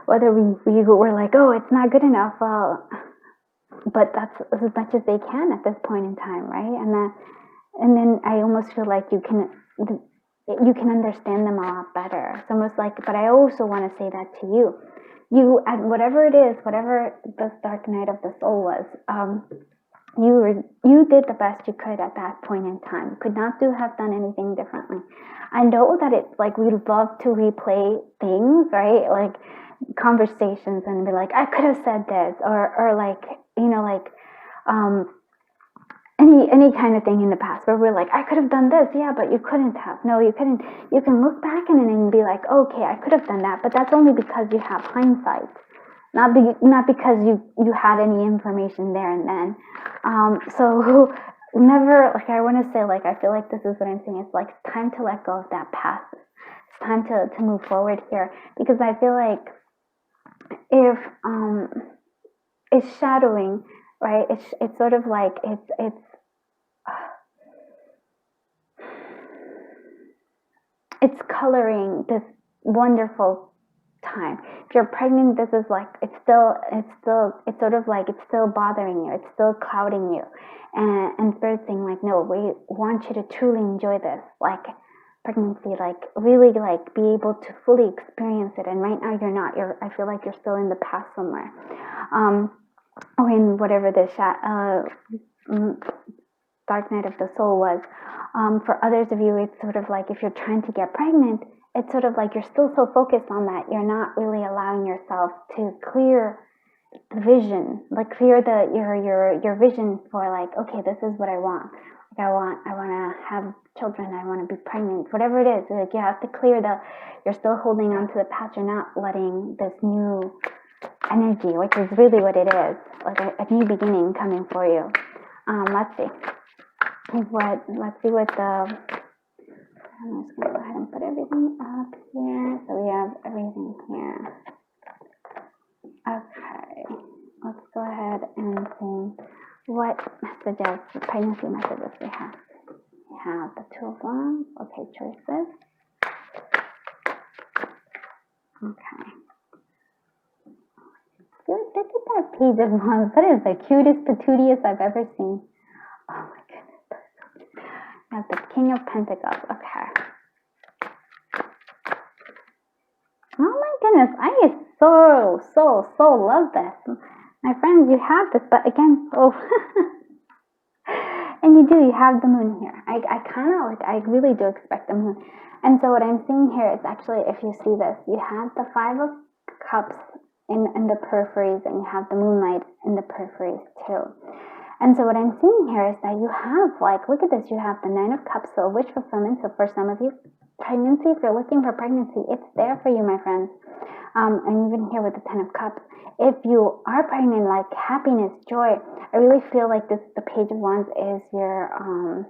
Whether we're like, oh, it's not good enough, but that's as much as they can at this point in time, right? And then I almost feel like you can understand them a lot better. It's almost like, but I also want to say that to you. You, at whatever it is, whatever this dark night of the soul was, you did the best you could at that point in time. You could not have done anything differently. I know that it's like, we love to replay things, right? Like conversations, and be like, I could have said this, or like, like any kind of thing in the past, where we're like, I could have done this, yeah, but you couldn't have. No, you couldn't. You can look back and then be like, okay, I could have done that, but that's only because you have hindsight, not because you had any information there and then. So never, like, I want to say, like, I feel like this is what I'm saying. It's like, it's time to let go of that past. It's time to move forward here, because I feel like if it's shadowing, right? It's sort of like it's coloring this wonderful time. If you're pregnant, this is like, it's sort of like, it's still bothering you. It's still clouding you. And Spirit's saying like, no, we want you to truly enjoy this, like, pregnancy, like, really, like, be able to fully experience it. And right now you're not. I feel like you're still in the past somewhere. Or in whatever this dark night of the soul was. For others of you, it's sort of like, if you're trying to get pregnant, it's sort of like you're still so focused on that, you're not really allowing yourself to clear the vision, like clear your vision for like, okay, this is what I want. Like, I want to have children, I want to be pregnant, whatever it is. Like, you have to clear you're still holding on to the past, you're not letting this new energy, which is really what it is, like a new beginning coming for you. Let's see what the, I'm just going to go ahead and put everything up here. So we have everything here. Okay, let's go ahead and see what messages, pregnancy messages we have. We have the Two of Wands. Okay, choices. Okay. Look at that Page of Wands. That is the cutest, patootiest I've ever seen. Oh my goodness. We have the King of Pentacles. Okay. Oh my goodness. I so love this. My friends, you have this, but again, and you have the moon here. I really do expect the moon. And so what I'm seeing here is actually, if you see this, you have the Five of Cups in the peripheries, and you have the moonlight in the peripheries too. And so what I'm seeing here is that you have, like, look at this, you have the Nine of Cups, so wish fulfillment. So for some of you, pregnancy, if you're looking for pregnancy, it's there for you, my friends. And even here with the Ten of Cups, if you are pregnant, like happiness, joy, I really feel like the Page of Wands is your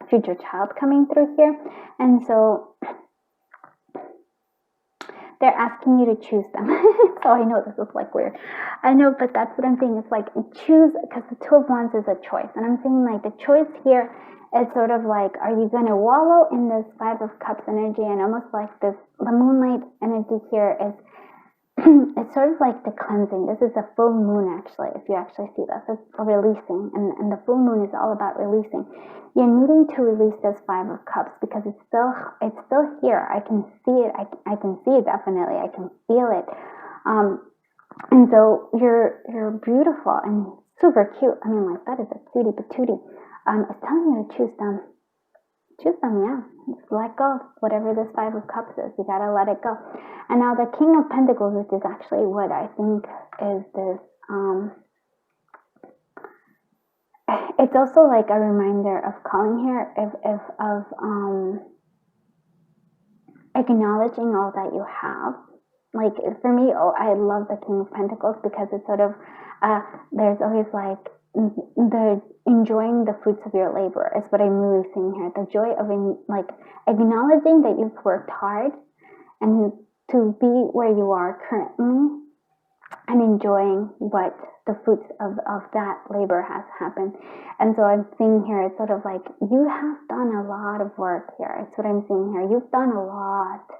future child coming through here. And so they're asking you to choose them. So I know this is like weird. I know, but that's what I'm saying. It's like choose, because the Two of Wands is a choice. And I'm saying like the choice here is sort of like, are you going to wallow in this Five of Cups energy, and almost like this, the moonlight energy here is, it's sort of like the cleansing. This is a full moon, actually, if you actually see this. It's releasing, and the full moon is all about releasing. You're needing to release this Five of Cups because it's still here. I can see it. I can see it definitely. I can feel it. And so you're beautiful and super cute. I mean, like, that is a cutie patootie. It's telling you to choose them. Choose them, yeah. Just let go. Whatever this Five of Cups is, you gotta let it go. And now the King of Pentacles, which is actually what I think is this, it's also like a reminder of calling here, of acknowledging all that you have. Like, for me, I love the King of Pentacles because it's sort of, there's always like, the enjoying the fruits of your labor is what I'm really seeing here. The joy of like acknowledging that you've worked hard and to be where you are currently, and enjoying what the fruits of that labor has happened. And so I'm seeing here, it's sort of like you have done a lot of work here. It's what I'm seeing here. You've done a lot.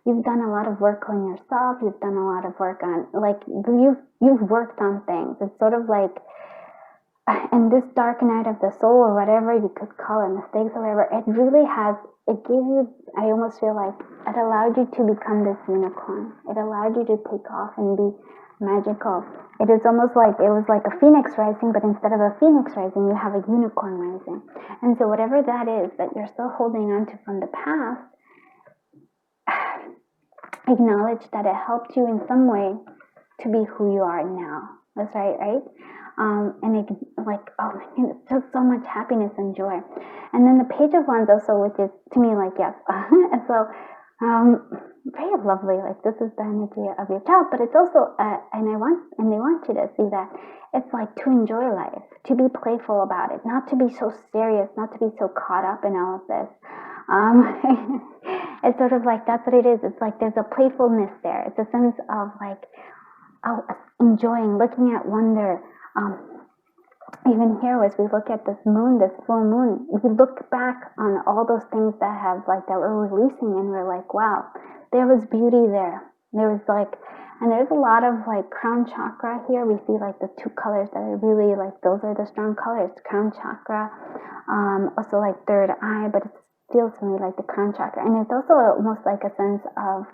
You've done a lot of work on yourself. You've done a lot of work on, like, you've worked on things. It's sort of like, and this dark night of the soul, or whatever you could call it, mistakes or whatever, it really has, it gave you, I almost feel like it allowed you to become this unicorn. It allowed you to take off and be magical. It is almost like, it was like a phoenix rising, but instead of a phoenix rising, you have a unicorn rising. And so whatever that is that you're still holding on to from the past, acknowledge that it helped you in some way to be who you are now. That's right? And it, like, oh my goodness, just so much happiness and joy. And then the Page of Wands also, which is to me like, yes. And so, very lovely. Like, this is the energy of your child, but it's also, and they want you to see that it's like to enjoy life, to be playful about it, not to be so serious, not to be so caught up in all of this. It's sort of like, that's what it is. It's like there's a playfulness there. It's a sense of like, enjoying, looking at wonder. Even here, as we look at this moon, this full moon, we look back on all those things that we're releasing, and we're like, wow, there was beauty there. There was like, and there's a lot of like crown chakra here. We see like the two colors that are really like, those are the strong colors, crown chakra, also like third eye, but it feels to me like the crown chakra. And it's also almost like a sense of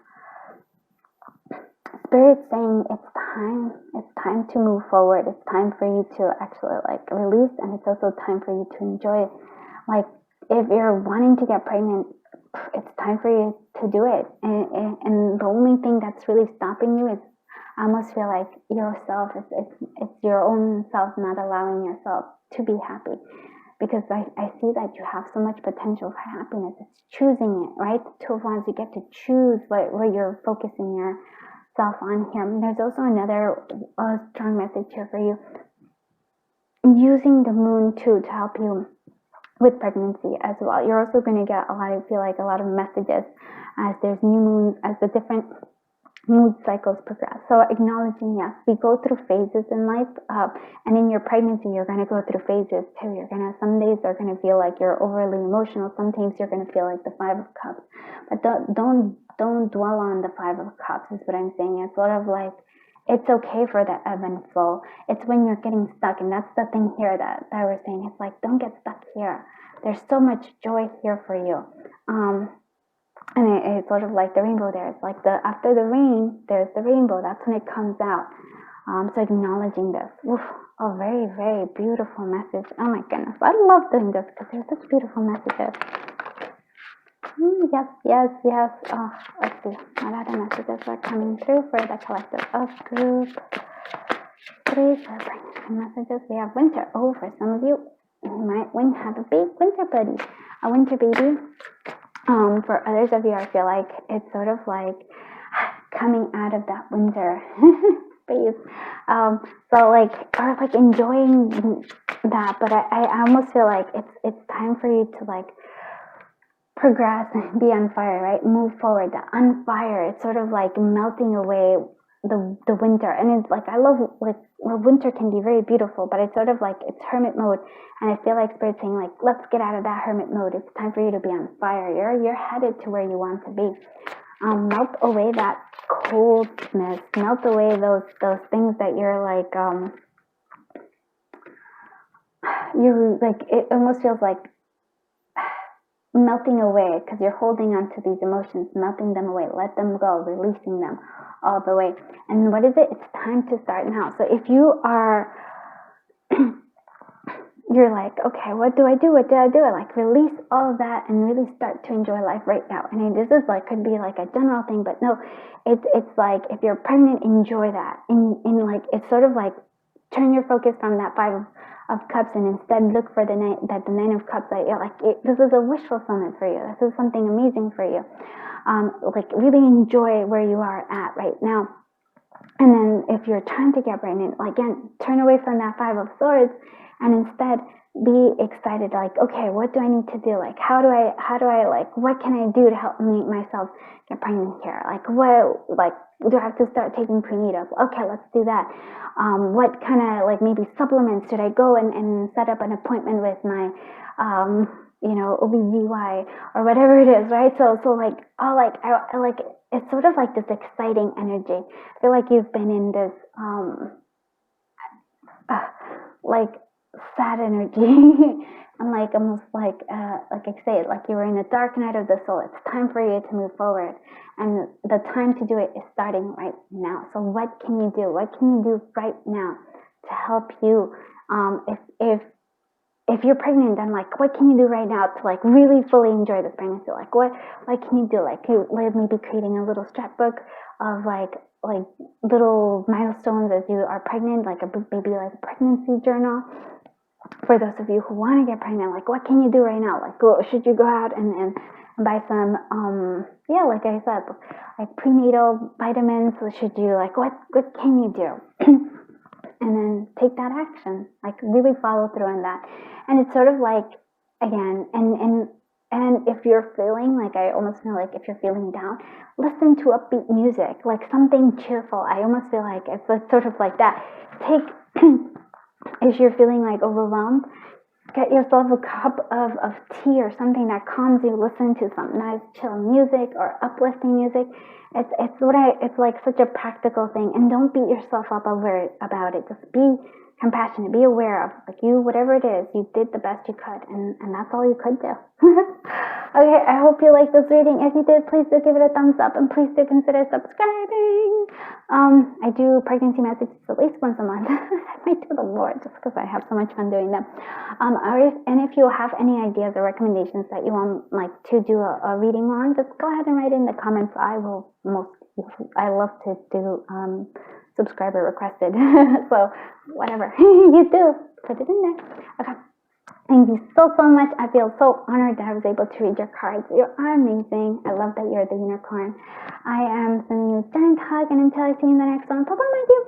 Spirit saying it's time to move forward. It's time for you to actually like release, and it's also time for you to enjoy it. Like, if you're wanting to get pregnant, it's time for you to do it. And the only thing that's really stopping you is, I almost feel like yourself. It's your own self not allowing yourself to be happy. Because I see that you have so much potential for happiness. It's choosing it, right? Two of Wands, you get to choose where you're focusing your self on here. There's also another strong message here for you. Using the moon too to help you with pregnancy as well. You're also going to get a lot of messages as there's new moons, as the different mood cycles progress. So acknowledging, yes, we go through phases in life, and in your pregnancy, you're going to go through phases too. Some days are going to feel like you're overly emotional. Sometimes you're going to feel like the Five of Cups, but don't dwell on the Five of Cups is what I'm saying. It's sort of like, it's okay for the ebb and flow. It's when you're getting stuck, and that's the thing here that we're saying. It's like, don't get stuck here. There's so much joy here for you. And it's sort of like the rainbow there. It's like after the rain, there's the rainbow. That's when it comes out. So acknowledging this. Oof, a very, very beautiful message. Oh my goodness. I love doing this because there's such beautiful messages. Yes. Oh, let's see. What other messages are coming through for the collective of group? Please bring messages. We have winter. Oh, for some of you, you might have a big winter buddy. A winter baby. For others of you, I feel like it's sort of like coming out of that winter phase. So like enjoying that, but I almost feel like it's time for you to like progress and be on fire, right? Move forward. The on fire, it's sort of like melting away the winter. And it's like, I love, like, well, winter can be very beautiful, but it's sort of like, it's hermit mode. And I feel like Spirit's saying, like, let's get out of that hermit mode. It's time for you to be on fire. You're headed to where you want to be. Melt away that coldness. Melt away those things that you're like, you like, it almost feels like melting away because you're holding on to these emotions, melting them away. Let them go, releasing them all the way. And what is it? It's time to start now. So if you are, you're like, okay, what do I do? What did I do? Like, release all of that and really start to enjoy life right now. And this is like, could be like a general thing, but no, it's like, if you're pregnant, enjoy that. In like, it's sort of like, turn your focus from that Five of Cups and instead look for the Nine of Cups. That you're like, this is a wish fulfillment for you. This is something amazing for you. Like, really enjoy where you are at right now. And then if you're trying to get pregnant, like, again, turn away from that Five of Swords and instead be excited. Like, okay, what do I need to do? Like, how do I like, what can I do to help me myself get pregnant here? Like, what, like, do I have to start taking prenatal? Okay, let's do that. What kind of, like, maybe supplements should I go and set up an appointment with my, OBGY or whatever it is, right? So like, I like, it's sort of like this exciting energy. I feel like you've been in this, like, sad energy and like almost like I say it, like you were in a dark night of the soul. It's time for you to move forward, and the time to do it is starting right now. So what can you do? What can you do right now to help you? If you're pregnant, then like, what can you do right now to like really fully enjoy this pregnancy? Like, what can you do? Like, you maybe creating a little scrapbook of like little milestones as you are pregnant, like maybe like a pregnancy journal. For those of you who want to get pregnant, like, what can you do right now? Like, should you go out and buy some, like I said, like prenatal vitamins? Should you, like, what can you do? And then take that action, like really follow through on that. And it's sort of like, again, and if you're feeling, like, I almost feel like if you're feeling down, listen to upbeat music, like something cheerful. I almost feel like it's sort of like that. If you're feeling like overwhelmed, get yourself a cup of tea or something that calms you. Listen to some nice chill music or uplifting music. It's like such a practical thing. And don't beat yourself up about it. Just be compassionate. Be aware of, like, you, whatever it is, you did the best you could, and that's all you could do. Okay, I hope you liked this reading. If you did, please do give it a thumbs up, and please do consider subscribing. I do pregnancy messages at least once a month. I might do them more just because I have so much fun doing them. And if you have any ideas or recommendations that you want, like, to do a reading on, just go ahead and write in the comments. I love to do subscriber requested. So whatever you do, put it in there. Okay. Thank you so much. I feel so honored that I was able to read your cards. You are amazing. I love that you're the unicorn. I am sending you a giant hug, and until I see you in the next one, bye-bye, my dear